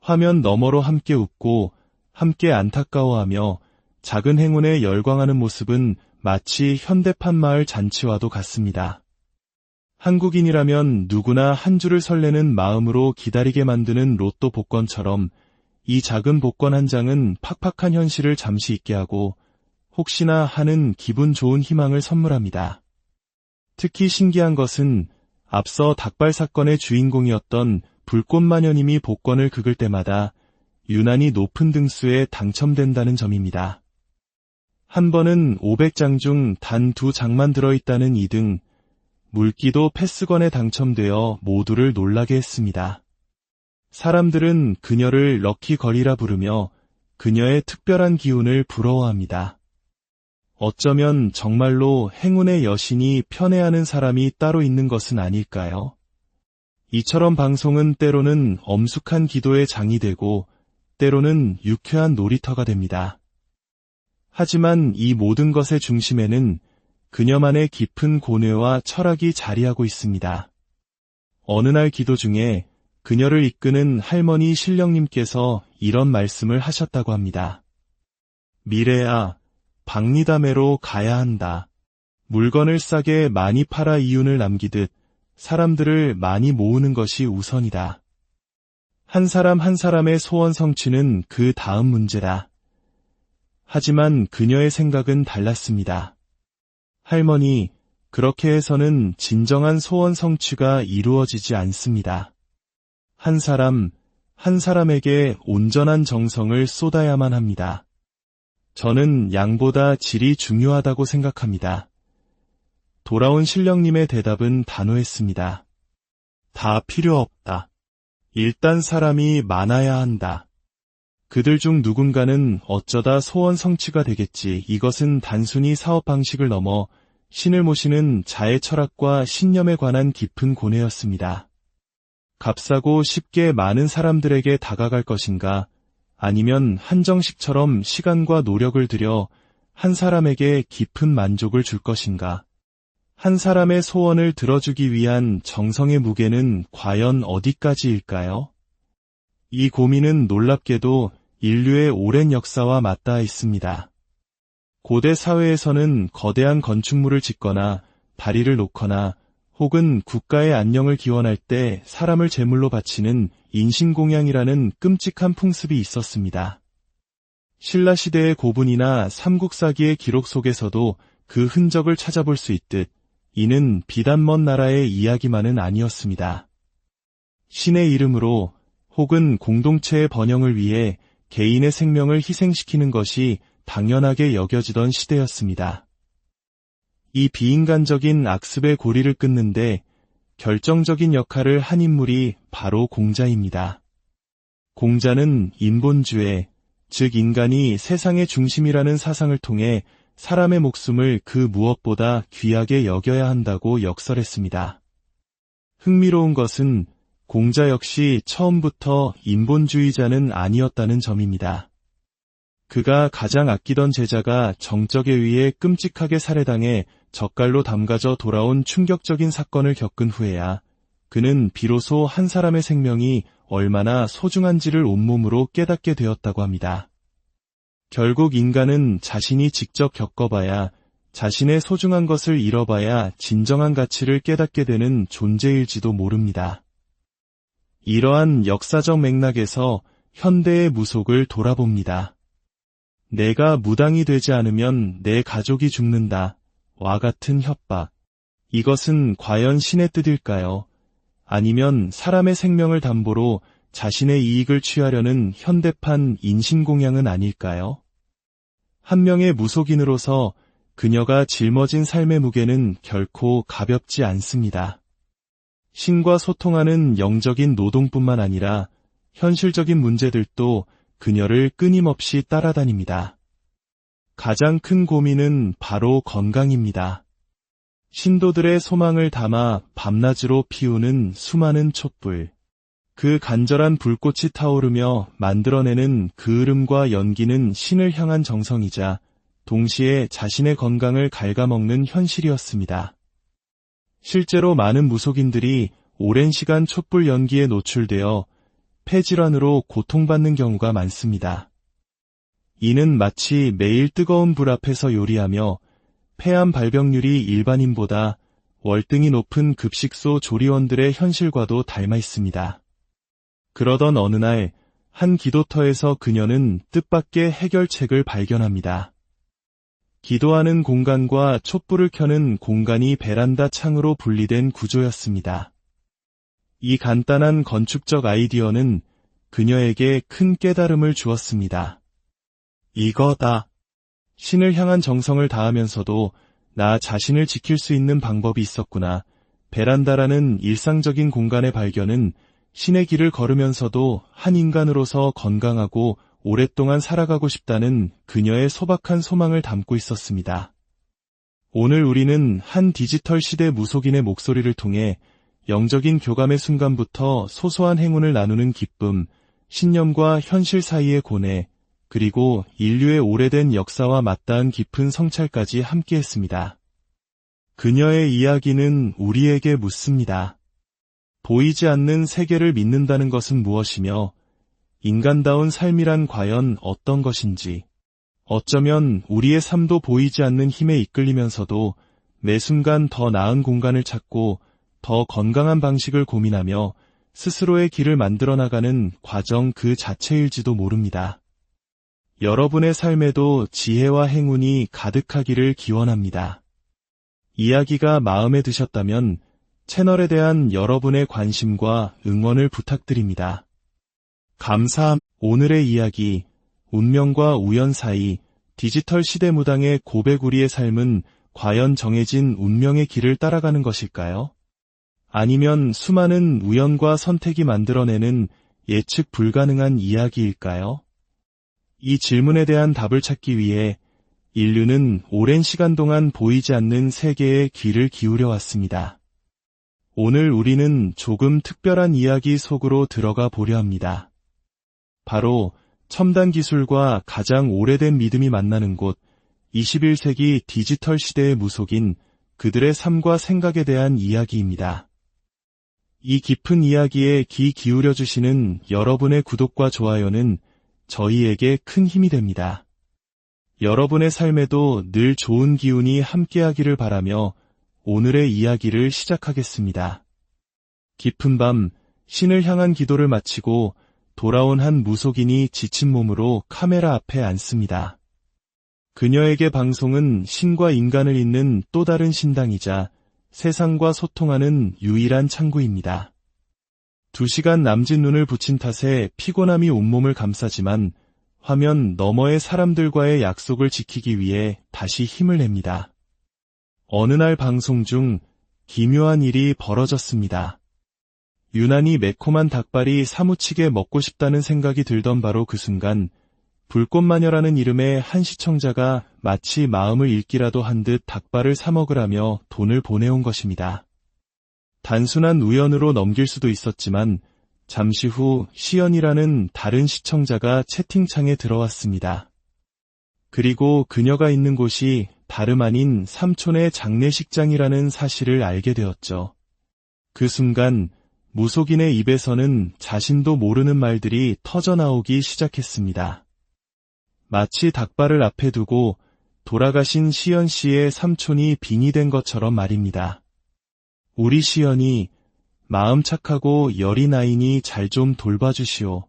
화면 너머로 함께 웃고 함께 안타까워하며 작은 행운에 열광하는 모습은 마치 현대판 마을 잔치와도 같습니다. 한국인이라면 누구나 한 줄을 설레는 마음으로 기다리게 만드는 로또 복권처럼 이 작은 복권 한 장은 팍팍한 현실을 잠시 잊게 하고 혹시나 하는 기분 좋은 희망을 선물합니다. 특히 신기한 것은 앞서 닭발 사건의 주인공이었던 불꽃마녀님이 복권을 긁을 때마다 유난히 높은 등수에 당첨된다는 점입니다. 한 번은 500장 중 단 2장만 들어있다는 2등, 물기도 패스건에 당첨되어 모두를 놀라게 했습니다. 사람들은 그녀를 럭키걸이라 부르며 그녀의 특별한 기운을 부러워합니다. 어쩌면 정말로 행운의 여신이 편애하는 사람이 따로 있는 것은 아닐까요? 이처럼 방송은 때로는 엄숙한 기도의 장이 되고 때로는 유쾌한 놀이터가 됩니다. 하지만 이 모든 것의 중심에는 그녀만의 깊은 고뇌와 철학이 자리하고 있습니다. 어느 날 기도 중에 그녀를 이끄는 할머니 신령님께서 이런 말씀을 하셨다고 합니다. 미래야, 박리담회로 가야 한다. 물건을 싸게 많이 팔아 이윤을 남기듯 사람들을 많이 모으는 것이 우선이다. 한 사람 한 사람의 소원 성취는 그 다음 문제다. 하지만 그녀의 생각은 달랐습니다. 할머니, 그렇게 해서는 진정한 소원 성취가 이루어지지 않습니다. 한 사람, 한 사람에게 온전한 정성을 쏟아야만 합니다. 저는 양보다 질이 중요하다고 생각합니다. 돌아온 신령님의 대답은 단호했습니다. 다 필요 없다. 일단 사람이 많아야 한다. 그들 중 누군가는 어쩌다 소원 성취가 되겠지. 이것은 단순히 사업 방식을 넘어 신을 모시는 자의 철학과 신념에 관한 깊은 고뇌였습니다. 값싸고 쉽게 많은 사람들에게 다가갈 것인가, 아니면 한정식처럼 시간과 노력을 들여 한 사람에게 깊은 만족을 줄 것인가. 한 사람의 소원을 들어주기 위한 정성의 무게는 과연 어디까지일까요? 이 고민은 놀랍게도 인류의 오랜 역사와 맞닿아 있습니다. 고대 사회에서는 거대한 건축물을 짓거나 다리를 놓거나 혹은 국가의 안녕을 기원할 때 사람을 제물로 바치는 인신공양이라는 끔찍한 풍습이 있었습니다. 신라시대의 고분이나 삼국사기의 기록 속에서도 그 흔적을 찾아볼 수 있듯 이는 비단 먼 나라의 이야기만은 아니었습니다. 신의 이름으로 혹은 공동체의 번영을 위해 개인의 생명을 희생시키는 것이 당연하게 여겨지던 시대였습니다. 이 비인간적인 악습의 고리를 끊는데 결정적인 역할을 한 인물이 바로 공자입니다. 공자는 인본주의, 즉 인간이 세상의 중심이라는 사상을 통해 사람의 목숨을 그 무엇보다 귀하게 여겨야 한다고 역설했습니다. 흥미로운 것은 공자 역시 처음부터 인본주의자는 아니었다는 점입니다. 그가 가장 아끼던 제자가 정적에 의해 끔찍하게 살해당해 젓갈로 담가져 돌아온 충격적인 사건을 겪은 후에야 그는 비로소 한 사람의 생명이 얼마나 소중한지를 온몸으로 깨닫게 되었다고 합니다. 결국 인간은 자신이 직접 겪어봐야, 자신의 소중한 것을 잃어봐야 진정한 가치를 깨닫게 되는 존재일지도 모릅니다. 이러한 역사적 맥락에서 현대의 무속을 돌아봅니다. 내가 무당이 되지 않으면 내 가족이 죽는다. 와 같은 협박. 이것은 과연 신의 뜻일까요? 아니면 사람의 생명을 담보로 자신의 이익을 취하려는 현대판 인신공양은 아닐까요? 한 명의 무속인으로서 그녀가 짊어진 삶의 무게는 결코 가볍지 않습니다. 신과 소통하는 영적인 노동뿐만 아니라 현실적인 문제들도 그녀를 끊임없이 따라다닙니다. 가장 큰 고민은 바로 건강입니다. 신도들의 소망을 담아 밤낮으로 피우는 수많은 촛불. 그 간절한 불꽃이 타오르며 만들어내는 그을음과 연기는 신을 향한 정성이자 동시에 자신의 건강을 갉아먹는 현실이었습니다. 실제로 많은 무속인들이 오랜 시간 촛불 연기에 노출되어 폐질환으로 고통받는 경우가 많습니다. 이는 마치 매일 뜨거운 불 앞에서 요리하며 폐암 발병률이 일반인보다 월등히 높은 급식소 조리원들의 현실과도 닮아 있습니다. 그러던 어느 날 한 기도터에서 그녀는 뜻밖의 해결책을 발견합니다. 기도하는 공간과 촛불을 켜는 공간이 베란다 창으로 분리된 구조였습니다. 이 간단한 건축적 아이디어는 그녀에게 큰 깨달음을 주었습니다. 이거다. 신을 향한 정성을 다하면서도 나 자신을 지킬 수 있는 방법이 있었구나. 베란다라는 일상적인 공간의 발견은 신의 길을 걸으면서도 한 인간으로서 건강하고 오랫동안 살아가고 싶다는 그녀의 소박한 소망을 담고 있었습니다. 오늘 우리는 한 디지털 시대 무속인의 목소리를 통해 영적인 교감의 순간부터 소소한 행운을 나누는 기쁨, 신념과 현실 사이의 고뇌, 그리고 인류의 오래된 역사와 맞닿은 깊은 성찰까지 함께했습니다. 그녀의 이야기는 우리에게 묻습니다. 보이지 않는 세계를 믿는다는 것은 무엇이며 인간다운 삶이란 과연 어떤 것인지, 어쩌면 우리의 삶도 보이지 않는 힘에 이끌리면서도 매 순간 더 나은 공간을 찾고 더 건강한 방식을 고민하며 스스로의 길을 만들어 나가는 과정 그 자체일지도 모릅니다. 여러분의 삶에도 지혜와 행운이 가득하기를 기원합니다. 이야기가 마음에 드셨다면 채널에 대한 여러분의 관심과 응원을 부탁드립니다. 감사합니다. 오늘의 이야기, 운명과 우연 사이 디지털 시대 무당의 고배구리의 삶은 과연 정해진 운명의 길을 따라가는 것일까요? 아니면 수많은 우연과 선택이 만들어내는 예측 불가능한 이야기일까요? 이 질문에 대한 답을 찾기 위해 인류는 오랜 시간 동안 보이지 않는 세계에 귀를 기울여 왔습니다. 오늘 우리는 조금 특별한 이야기 속으로 들어가 보려 합니다. 바로 첨단 기술과 가장 오래된 믿음이 만나는 곳, 21세기 디지털 시대의 무속인 그들의 삶과 생각에 대한 이야기입니다. 이 깊은 이야기에 귀 기울여 주시는 여러분의 구독과 좋아요는 저희에게 큰 힘이 됩니다. 여러분의 삶에도 늘 좋은 기운이 함께하기를 바라며 오늘의 이야기를 시작하겠습니다. 깊은 밤, 신을 향한 기도를 마치고 돌아온 한 무속인이 지친 몸으로 카메라 앞에 앉습니다. 그녀에게 방송은 신과 인간을 잇는 또 다른 신당이자 세상과 소통하는 유일한 창구입니다. 2시간 남짓 눈을 붙인 탓에 피곤함이 온몸을 감싸지만 화면 너머의 사람들과의 약속을 지키기 위해 다시 힘을 냅니다. 어느 날 방송 중 기묘한 일이 벌어졌습니다. 유난히 매콤한 닭발이 사무치게 먹고 싶다는 생각이 들던 바로 그 순간 불꽃마녀라는 이름의 한 시청자가 마치 마음을 읽기라도 한 듯 닭발을 사 먹으라며 돈을 보내온 것입니다. 단순한 우연으로 넘길 수도 있었지만 잠시 후 시연이라는 다른 시청자가 채팅창에 들어왔습니다. 그리고 그녀가 있는 곳이 다름 아닌 삼촌의 장례식장이라는 사실을 알게 되었죠. 그 순간 무속인의 입에서는 자신도 모르는 말들이 터져나오기 시작했습니다. 마치 닭발을 앞에 두고 돌아가신 시연 씨의 삼촌이 빙이 된 것처럼 말입니다. 우리 시연이 마음 착하고 열이 나이니 잘 좀 돌봐주시오.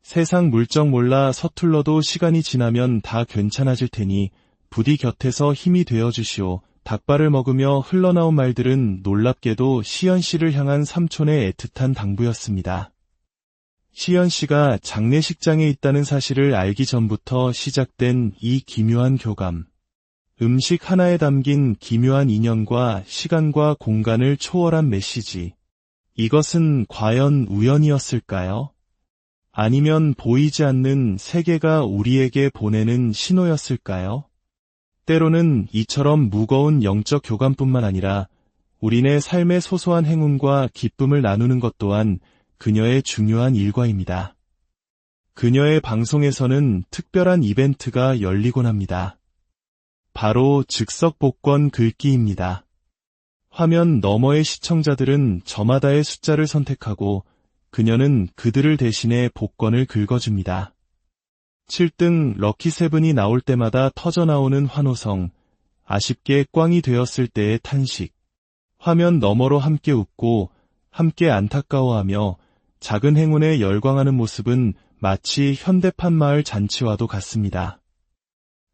세상 물정 몰라 서툴러도 시간이 지나면 다 괜찮아질 테니 부디 곁에서 힘이 되어주시오. 닭발을 먹으며 흘러나온 말들은 놀랍게도 시연 씨를 향한 삼촌의 애틋한 당부였습니다. 시연 씨가 장례식장에 있다는 사실을 알기 전부터 시작된 이 기묘한 교감. 음식 하나에 담긴 기묘한 인연과 시간과 공간을 초월한 메시지. 이것은 과연 우연이었을까요? 아니면 보이지 않는 세계가 우리에게 보내는 신호였을까요? 때로는 이처럼 무거운 영적 교감뿐만 아니라 우리네 삶의 소소한 행운과 기쁨을 나누는 것 또한 그녀의 중요한 일과입니다. 그녀의 방송에서는 특별한 이벤트가 열리곤 합니다. 바로 즉석 복권 긁기입니다. 화면 너머의 시청자들은 저마다의 숫자를 선택하고 그녀는 그들을 대신해 복권을 긁어줍니다. 7등 럭키세븐이 나올 때마다 터져나오는 환호성, 아쉽게 꽝이 되었을 때의 탄식, 화면 너머로 함께 웃고 함께 안타까워하며 작은 행운에 열광하는 모습은 마치 현대판 마을 잔치와도 같습니다.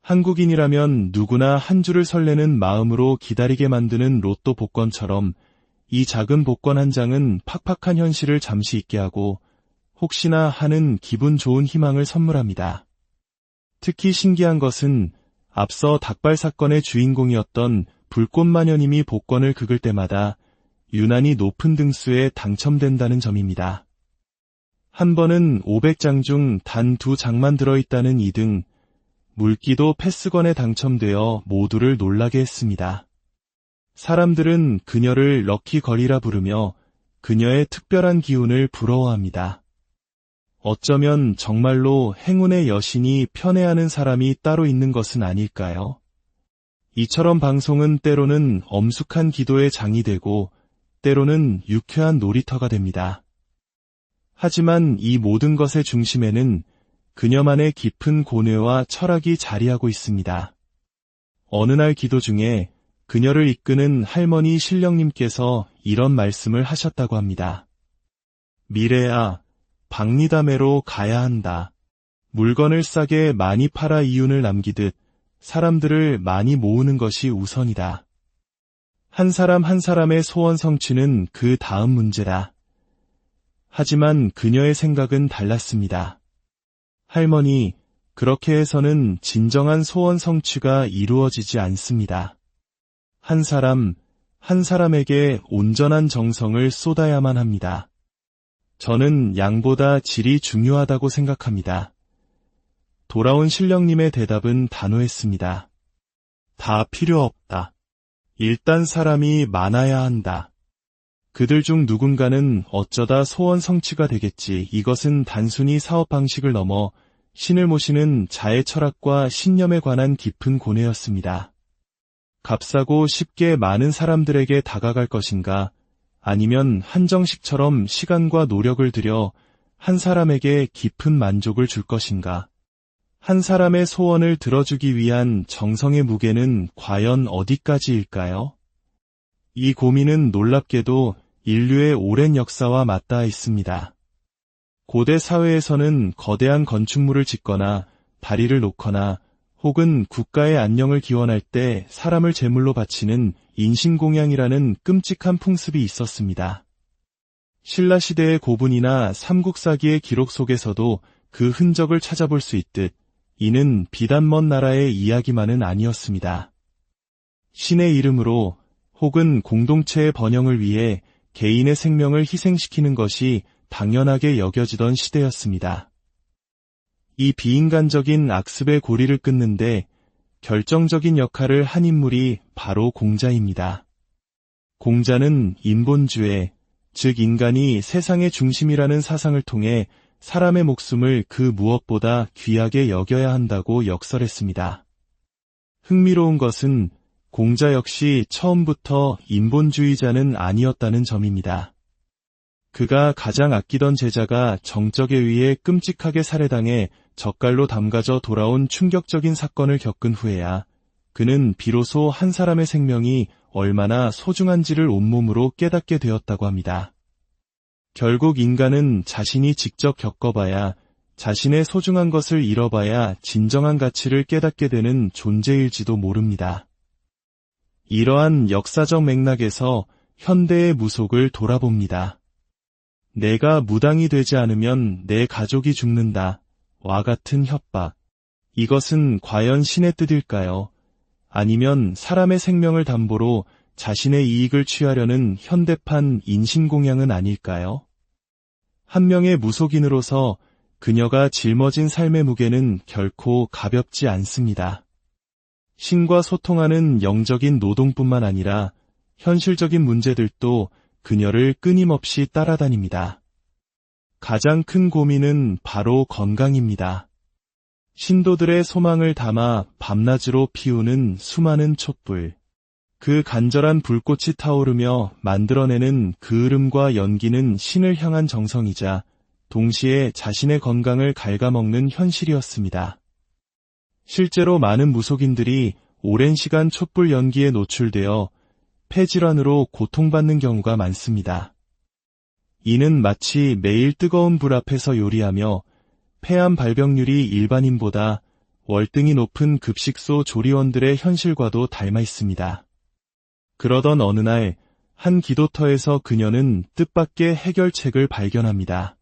한국인이라면 누구나 한 줄을 설레는 마음으로 기다리게 만드는 로또 복권처럼 이 작은 복권 한 장은 팍팍한 현실을 잠시 잊게 하고 혹시나 하는 기분 좋은 희망을 선물합니다. 특히 신기한 것은 앞서 닭발 사건의 주인공이었던 불꽃마녀님이 복권을 긁을 때마다 유난히 높은 등수에 당첨된다는 점입니다. 한 번은 500장 중 단 2장만 들어있다는 2등, 물기도 패스건에 당첨되어 모두를 놀라게 했습니다. 사람들은 그녀를 럭키걸이라 부르며 그녀의 특별한 기운을 부러워합니다. 어쩌면 정말로 행운의 여신이 편애하는 사람이 따로 있는 것은 아닐까요? 이처럼 방송은 때로는 엄숙한 기도의 장이 되고 때로는 유쾌한 놀이터가 됩니다. 하지만 이 모든 것의 중심에는 그녀만의 깊은 고뇌와 철학이 자리하고 있습니다. 어느 날 기도 중에 그녀를 이끄는 할머니 신령님께서 이런 말씀을 하셨다고 합니다. 미래야, 박리담회로 가야 한다. 물건을 싸게 많이 팔아 이윤을 남기듯 사람들을 많이 모으는 것이 우선이다. 한 사람 한 사람의 소원 성취는 그 다음 문제다. 하지만 그녀의 생각은 달랐습니다. 할머니, 그렇게 해서는 진정한 소원 성취가 이루어지지 않습니다. 한 사람, 한 사람에게 온전한 정성을 쏟아야만 합니다. 저는 양보다 질이 중요하다고 생각합니다. 돌아온 신령님의 대답은 단호했습니다. 다 필요 없다. 일단 사람이 많아야 한다. 그들 중 누군가는 어쩌다 소원 성취가 되겠지. 이것은 단순히 사업 방식을 넘어 신을 모시는 자의 철학과 신념에 관한 깊은 고뇌였습니다. 값싸고 쉽게 많은 사람들에게 다가갈 것인가, 아니면 한정식처럼 시간과 노력을 들여 한 사람에게 깊은 만족을 줄 것인가. 한 사람의 소원을 들어주기 위한 정성의 무게는 과연 어디까지일까요? 이 고민은 놀랍게도 인류의 오랜 역사와 맞닿아 있습니다. 고대 사회에서는 거대한 건축물을 짓거나 다리를 놓거나 혹은 국가의 안녕을 기원할 때 사람을 제물로 바치는 인신공양이라는 끔찍한 풍습이 있었습니다. 신라시대의 고분이나 삼국사기의 기록 속에서도 그 흔적을 찾아볼 수 있듯 이는 비단 먼 나라의 이야기만은 아니었습니다. 신의 이름으로 혹은 공동체의 번영을 위해 개인의 생명을 희생시키는 것이 당연하게 여겨지던 시대였습니다. 이 비인간적인 악습의 고리를 끊는데 결정적인 역할을 한 인물이 바로 공자입니다. 공자는 인본주의, 즉 인간이 세상의 중심이라는 사상을 통해 사람의 목숨을 그 무엇보다 귀하게 여겨야 한다고 역설했습니다. 흥미로운 것은 공자 역시 처음부터 인본주의자는 아니었다는 점입니다. 그가 가장 아끼던 제자가 정적에 의해 끔찍하게 살해당해 젓갈로 담가져 돌아온 충격적인 사건을 겪은 후에야 그는 비로소 한 사람의 생명이 얼마나 소중한지를 온몸으로 깨닫게 되었다고 합니다. 결국 인간은 자신이 직접 겪어봐야, 자신의 소중한 것을 잃어봐야 진정한 가치를 깨닫게 되는 존재일지도 모릅니다. 이러한 역사적 맥락에서 현대의 무속을 돌아봅니다. 내가 무당이 되지 않으면 내 가족이 죽는다. 와 같은 협박. 이것은 과연 신의 뜻일까요? 아니면 사람의 생명을 담보로 자신의 이익을 취하려는 현대판 인신공양은 아닐까요? 한 명의 무속인으로서 그녀가 짊어진 삶의 무게는 결코 가볍지 않습니다. 신과 소통하는 영적인 노동뿐만 아니라 현실적인 문제들도 그녀를 끊임없이 따라다닙니다. 가장 큰 고민은 바로 건강입니다. 신도들의 소망을 담아 밤낮으로 피우는 수많은 촛불. 그 간절한 불꽃이 타오르며 만들어내는 그을음과 연기는 신을 향한 정성이자 동시에 자신의 건강을 갉아먹는 현실이었습니다. 실제로 많은 무속인들이 오랜 시간 촛불 연기에 노출되어 폐질환으로 고통받는 경우가 많습니다. 이는 마치 매일 뜨거운 불 앞에서 요리하며 폐암 발병률이 일반인보다 월등히 높은 급식소 조리원들의 현실과도 닮아 있습니다. 그러던 어느 날 한 기도터에서 그녀는 뜻밖의 해결책을 발견합니다.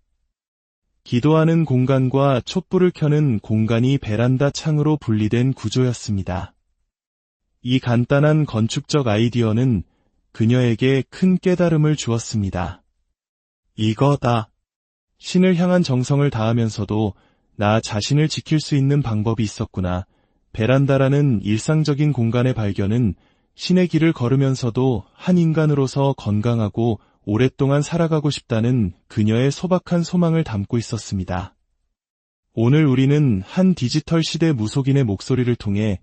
기도하는 공간과 촛불을 켜는 공간이 베란다 창으로 분리된 구조였습니다. 이 간단한 건축적 아이디어는 그녀에게 큰 깨달음을 주었습니다. 이거다. 신을 향한 정성을 다하면서도 나 자신을 지킬 수 있는 방법이 있었구나. 베란다라는 일상적인 공간의 발견은 신의 길을 걸으면서도 한 인간으로서 건강하고 오랫동안 살아가고 싶다는 그녀의 소박한 소망을 담고 있었습니다. 오늘 우리는 한 디지털 시대 무속인의 목소리를 통해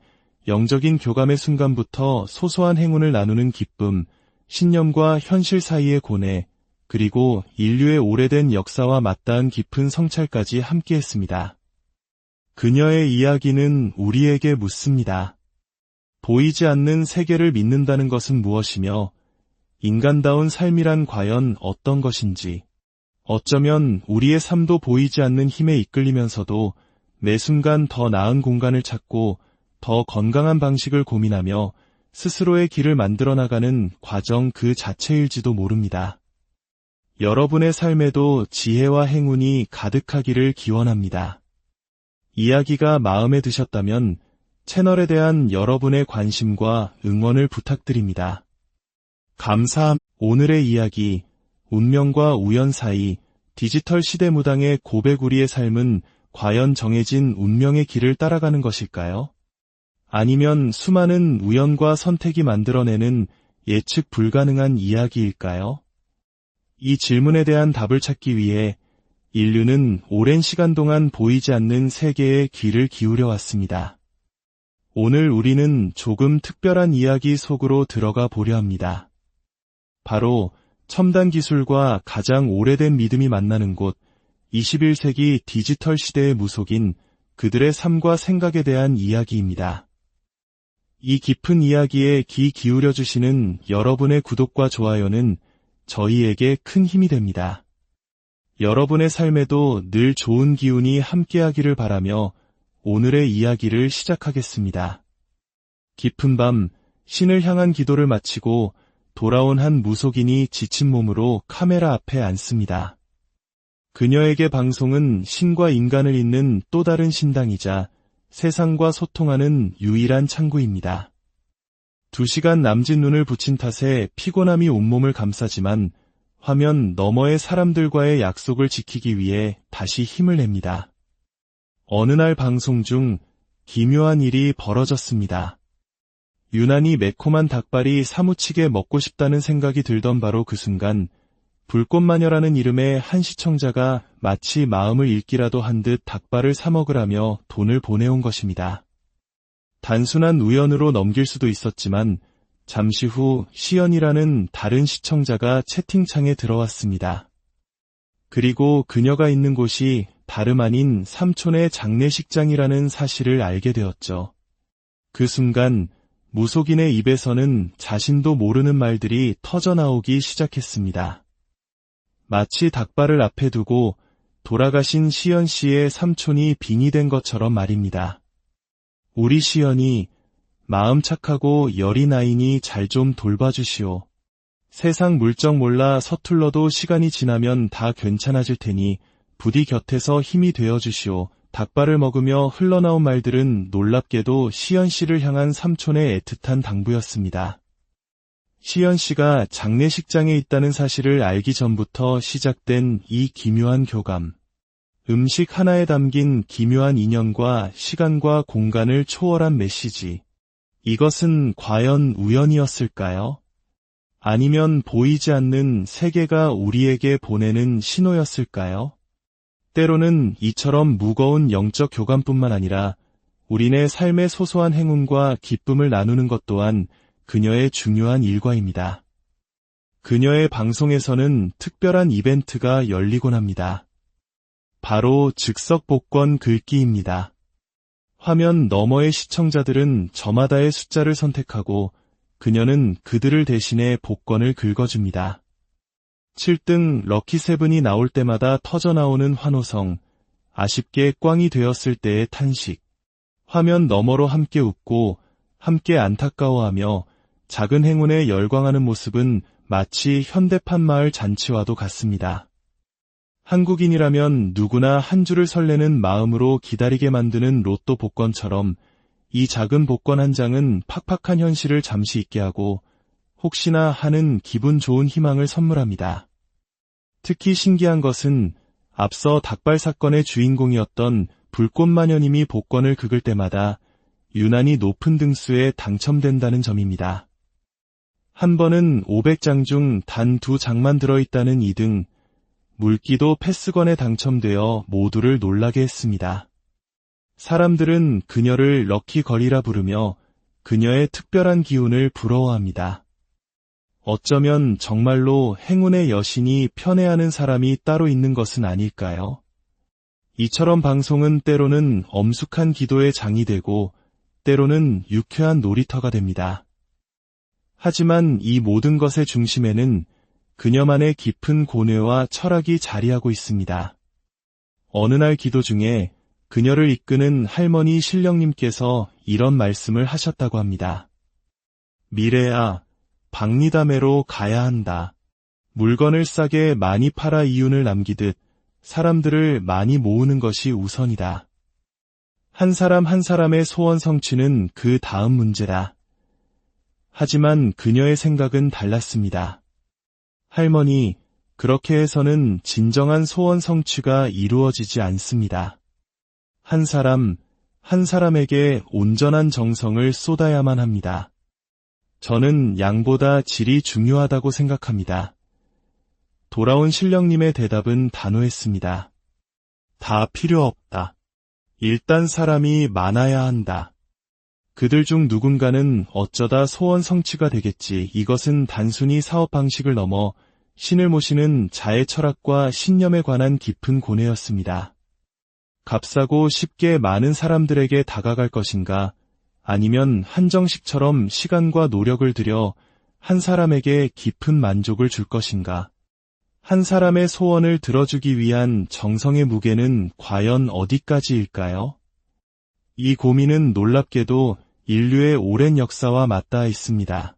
영적인 교감의 순간부터 소소한 행운을 나누는 기쁨, 신념과 현실 사이의 고뇌, 그리고 인류의 오래된 역사와 맞닿은 깊은 성찰까지 함께했습니다. 그녀의 이야기는 우리에게 묻습니다. 보이지 않는 세계를 믿는다는 것은 무엇이며, 인간다운 삶이란 과연 어떤 것인지, 어쩌면 우리의 삶도 보이지 않는 힘에 이끌리면서도 매 순간 더 나은 공간을 찾고 더 건강한 방식을 고민하며 스스로의 길을 만들어 나가는 과정 그 자체일지도 모릅니다. 여러분의 삶에도 지혜와 행운이 가득하기를 기원합니다. 이야기가 마음에 드셨다면 채널에 대한 여러분의 관심과 응원을 부탁드립니다. 감사합니다. 오늘의 이야기, 운명과 우연 사이 디지털 시대 무당의 고배구리의 삶은 과연 정해진 운명의 길을 따라가는 것일까요? 아니면 수많은 우연과 선택이 만들어내는 예측 불가능한 이야기일까요? 이 질문에 대한 답을 찾기 위해 인류는 오랜 시간 동안 보이지 않는 세계에 귀를 기울여 왔습니다. 오늘 우리는 조금 특별한 이야기 속으로 들어가 보려 합니다. 바로 첨단 기술과 가장 오래된 믿음이 만나는 곳, 21세기 디지털 시대의 무속인 그들의 삶과 생각에 대한 이야기입니다. 이 깊은 이야기에 귀 기울여 주시는 여러분의 구독과 좋아요는 저희에게 큰 힘이 됩니다. 여러분의 삶에도 늘 좋은 기운이 함께하기를 바라며 오늘의 이야기를 시작하겠습니다. 깊은 밤, 신을 향한 기도를 마치고 돌아온 한 무속인이 지친 몸으로 카메라 앞에 앉습니다. 그녀에게 방송은 신과 인간을 잇는 또 다른 신당이자 세상과 소통하는 유일한 창구입니다. 2시간 남짓 눈을 붙인 탓에 피곤함이 온몸을 감싸지만 화면 너머의 사람들과의 약속을 지키기 위해 다시 힘을 냅니다. 어느 날 방송 중 기묘한 일이 벌어졌습니다. 유난히 매콤한 닭발이 사무치게 먹고 싶다는 생각이 들던 바로 그 순간 불꽃마녀라는 이름의 한 시청자가 마치 마음을 읽기라도 한 듯 닭발을 사 먹으라며 돈을 보내온 것입니다. 단순한 우연으로 넘길 수도 있었지만 잠시 후 시연이라는 다른 시청자가 채팅창에 들어왔습니다. 그리고 그녀가 있는 곳이 다름 아닌 삼촌의 장례식장이라는 사실을 알게 되었죠. 그 순간 무속인의 입에서는 자신도 모르는 말들이 터져나오기 시작했습니다. 마치 닭발을 앞에 두고 돌아가신 시연 씨의 삼촌이 빙의된 것처럼 말입니다. 우리 시연이 마음 착하고 여린 아이니 잘 좀 돌봐주시오. 세상 물정 몰라 서툴러도 시간이 지나면 다 괜찮아질 테니 부디 곁에서 힘이 되어주시오. 닭발을 먹으며 흘러나온 말들은 놀랍게도 시연 씨를 향한 삼촌의 애틋한 당부였습니다. 시연 씨가 장례식장에 있다는 사실을 알기 전부터 시작된 이 기묘한 교감. 음식 하나에 담긴 기묘한 인연과 시간과 공간을 초월한 메시지. 이것은 과연 우연이었을까요? 아니면 보이지 않는 세계가 우리에게 보내는 신호였을까요? 때로는 이처럼 무거운 영적 교감뿐만 아니라 우리네 삶의 소소한 행운과 기쁨을 나누는 것 또한 그녀의 중요한 일과입니다. 그녀의 방송에서는 특별한 이벤트가 열리곤 합니다. 바로 즉석 복권 긁기입니다. 화면 너머의 시청자들은 저마다의 숫자를 선택하고 그녀는 그들을 대신해 복권을 긁어줍니다. 7등 럭키세븐이 나올 때마다 터져나오는 환호성, 아쉽게 꽝이 되었을 때의 탄식, 화면 너머로 함께 웃고 함께 안타까워하며 작은 행운에 열광하는 모습은 마치 현대판 마을 잔치와도 같습니다. 한국인이라면 누구나 한 줄을 설레는 마음으로 기다리게 만드는 로또 복권처럼 이 작은 복권 한 장은 팍팍한 현실을 잠시 잊게 하고 혹시나 하는 기분 좋은 희망을 선물합니다. 특히 신기한 것은 앞서 닭발 사건의 주인공이었던 불꽃마녀님이 복권을 긁을 때마다 유난히 높은 등수에 당첨된다는 점입니다. 한 번은 500장 중 단 2장만 들어있다는 2등, 물기도 패스건에 당첨되어 모두를 놀라게 했습니다. 사람들은 그녀를 럭키걸이라 부르며 그녀의 특별한 기운을 부러워합니다. 어쩌면 정말로 행운의 여신이 편애하는 사람이 따로 있는 것은 아닐까요? 이처럼 방송은 때로는 엄숙한 기도의 장이 되고 때로는 유쾌한 놀이터가 됩니다. 하지만 이 모든 것의 중심에는 그녀만의 깊은 고뇌와 철학이 자리하고 있습니다. 어느 날 기도 중에 그녀를 이끄는 할머니 신령님께서 이런 말씀을 하셨다고 합니다. 미래야, 박리담회로 가야 한다. 물건을 싸게 많이 팔아 이윤을 남기듯 사람들을 많이 모으는 것이 우선이다. 한 사람 한 사람의 소원 성취는 그 다음 문제다. 하지만 그녀의 생각은 달랐습니다. 할머니, 그렇게 해서는 진정한 소원 성취가 이루어지지 않습니다. 한 사람, 한 사람에게 온전한 정성을 쏟아야만 합니다. 저는 양보다 질이 중요하다고 생각합니다. 돌아온 신령님의 대답은 단호했습니다. 다 필요 없다. 일단 사람이 많아야 한다. 그들 중 누군가는 어쩌다 소원 성취가 되겠지. 이것은 단순히 사업 방식을 넘어 신을 모시는 자의 철학과 신념에 관한 깊은 고뇌였습니다. 값싸고 쉽게 많은 사람들에게 다가갈 것인가, 아니면 한정식처럼 시간과 노력을 들여 한 사람에게 깊은 만족을 줄 것인가. 한 사람의 소원을 들어주기 위한 정성의 무게는 과연 어디까지일까요? 이 고민은 놀랍게도 인류의 오랜 역사와 맞닿아 있습니다.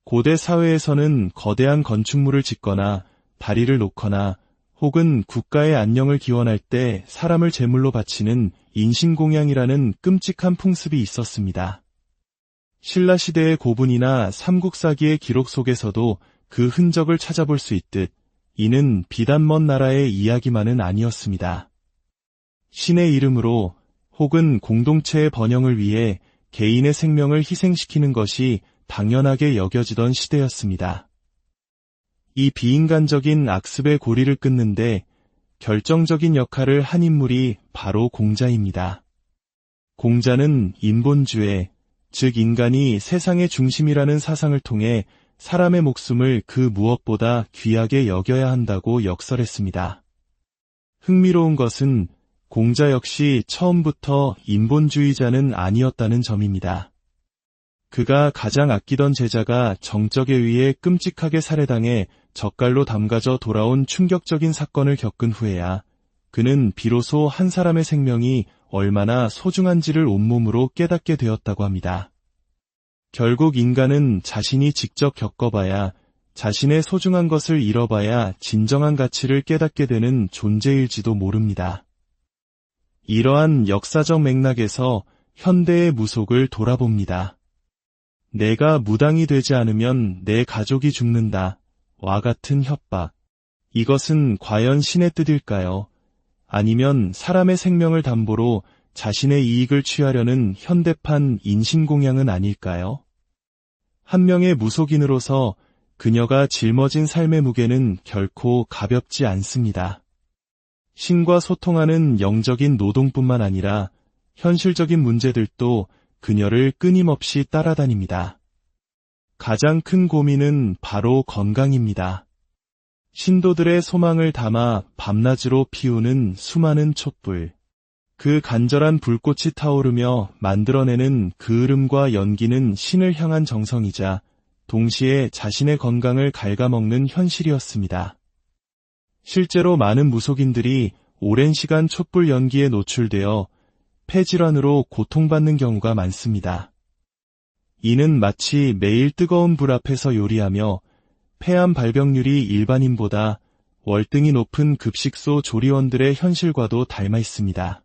고대 사회에서는 거대한 건축물을 짓거나 다리를 놓거나 혹은 국가의 안녕을 기원할 때 사람을 제물로 바치는 인신공양이라는 끔찍한 풍습이 있었습니다. 신라시대의 고분이나 삼국사기의 기록 속에서도 그 흔적을 찾아볼 수 있듯 이는 비단 먼 나라의 이야기만은 아니었습니다. 신의 이름으로 혹은 공동체의 번영을 위해 개인의 생명을 희생시키는 것이 당연하게 여겨지던 시대였습니다. 이 비인간적인 악습의 고리를 끊는데 결정적인 역할을 한 인물이 바로 공자입니다. 공자는 인본주의, 즉 인간이 세상의 중심이라는 사상을 통해 사람의 목숨을 그 무엇보다 귀하게 여겨야 한다고 역설했습니다. 흥미로운 것은 공자 역시 처음부터 인본주의자는 아니었다는 점입니다. 그가 가장 아끼던 제자가 정적에 의해 끔찍하게 살해당해 젓갈로 담가져 돌아온 충격적인 사건을 겪은 후에야 그는 비로소 한 사람의 생명이 얼마나 소중한지를 온몸으로 깨닫게 되었다고 합니다. 결국 인간은 자신이 직접 겪어봐야, 자신의 소중한 것을 잃어봐야 진정한 가치를 깨닫게 되는 존재일지도 모릅니다. 이러한 역사적 맥락에서 현대의 무속을 돌아봅니다. 내가 무당이 되지 않으면 내 가족이 죽는다. 와 같은 협박. 이것은 과연 신의 뜻일까요? 아니면 사람의 생명을 담보로 자신의 이익을 취하려는 현대판 인신공양은 아닐까요? 한 명의 무속인으로서 그녀가 짊어진 삶의 무게는 결코 가볍지 않습니다. 신과 소통하는 영적인 노동뿐만 아니라 현실적인 문제들도 그녀를 끊임없이 따라다닙니다. 가장 큰 고민은 바로 건강입니다. 신도들의 소망을 담아 밤낮으로 피우는 수많은 촛불. 그 간절한 불꽃이 타오르며 만들어내는 그을음과 연기는 신을 향한 정성이자 동시에 자신의 건강을 갉아먹는 현실이었습니다. 실제로 많은 무속인들이 오랜 시간 촛불 연기에 노출되어 폐질환으로 고통받는 경우가 많습니다. 이는 마치 매일 뜨거운 불 앞에서 요리하며 폐암 발병률이 일반인보다 월등히 높은 급식소 조리원들의 현실과도 닮아 있습니다.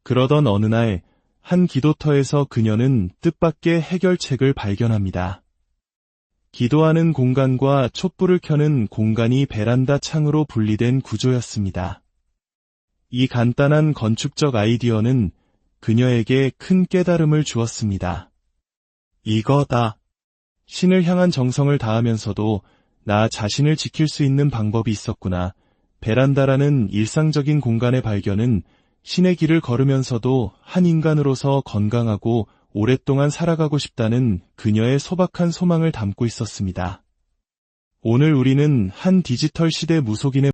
그러던 어느 날 한 기도터에서 그녀는 뜻밖의 해결책을 발견합니다. 기도하는 공간과 촛불을 켜는 공간이 베란다 창으로 분리된 구조였습니다. 이 간단한 건축적 아이디어는 그녀에게 큰 깨달음을 주었습니다. 이거다. 신을 향한 정성을 다하면서도 나 자신을 지킬 수 있는 방법이 있었구나. 베란다라는 일상적인 공간의 발견은 신의 길을 걸으면서도 한 인간으로서 건강하고 오랫동안 살아가고 싶다는 그녀의 소박한 소망을 담고 있었습니다. 오늘 우리는 한 디지털 시대 무속인의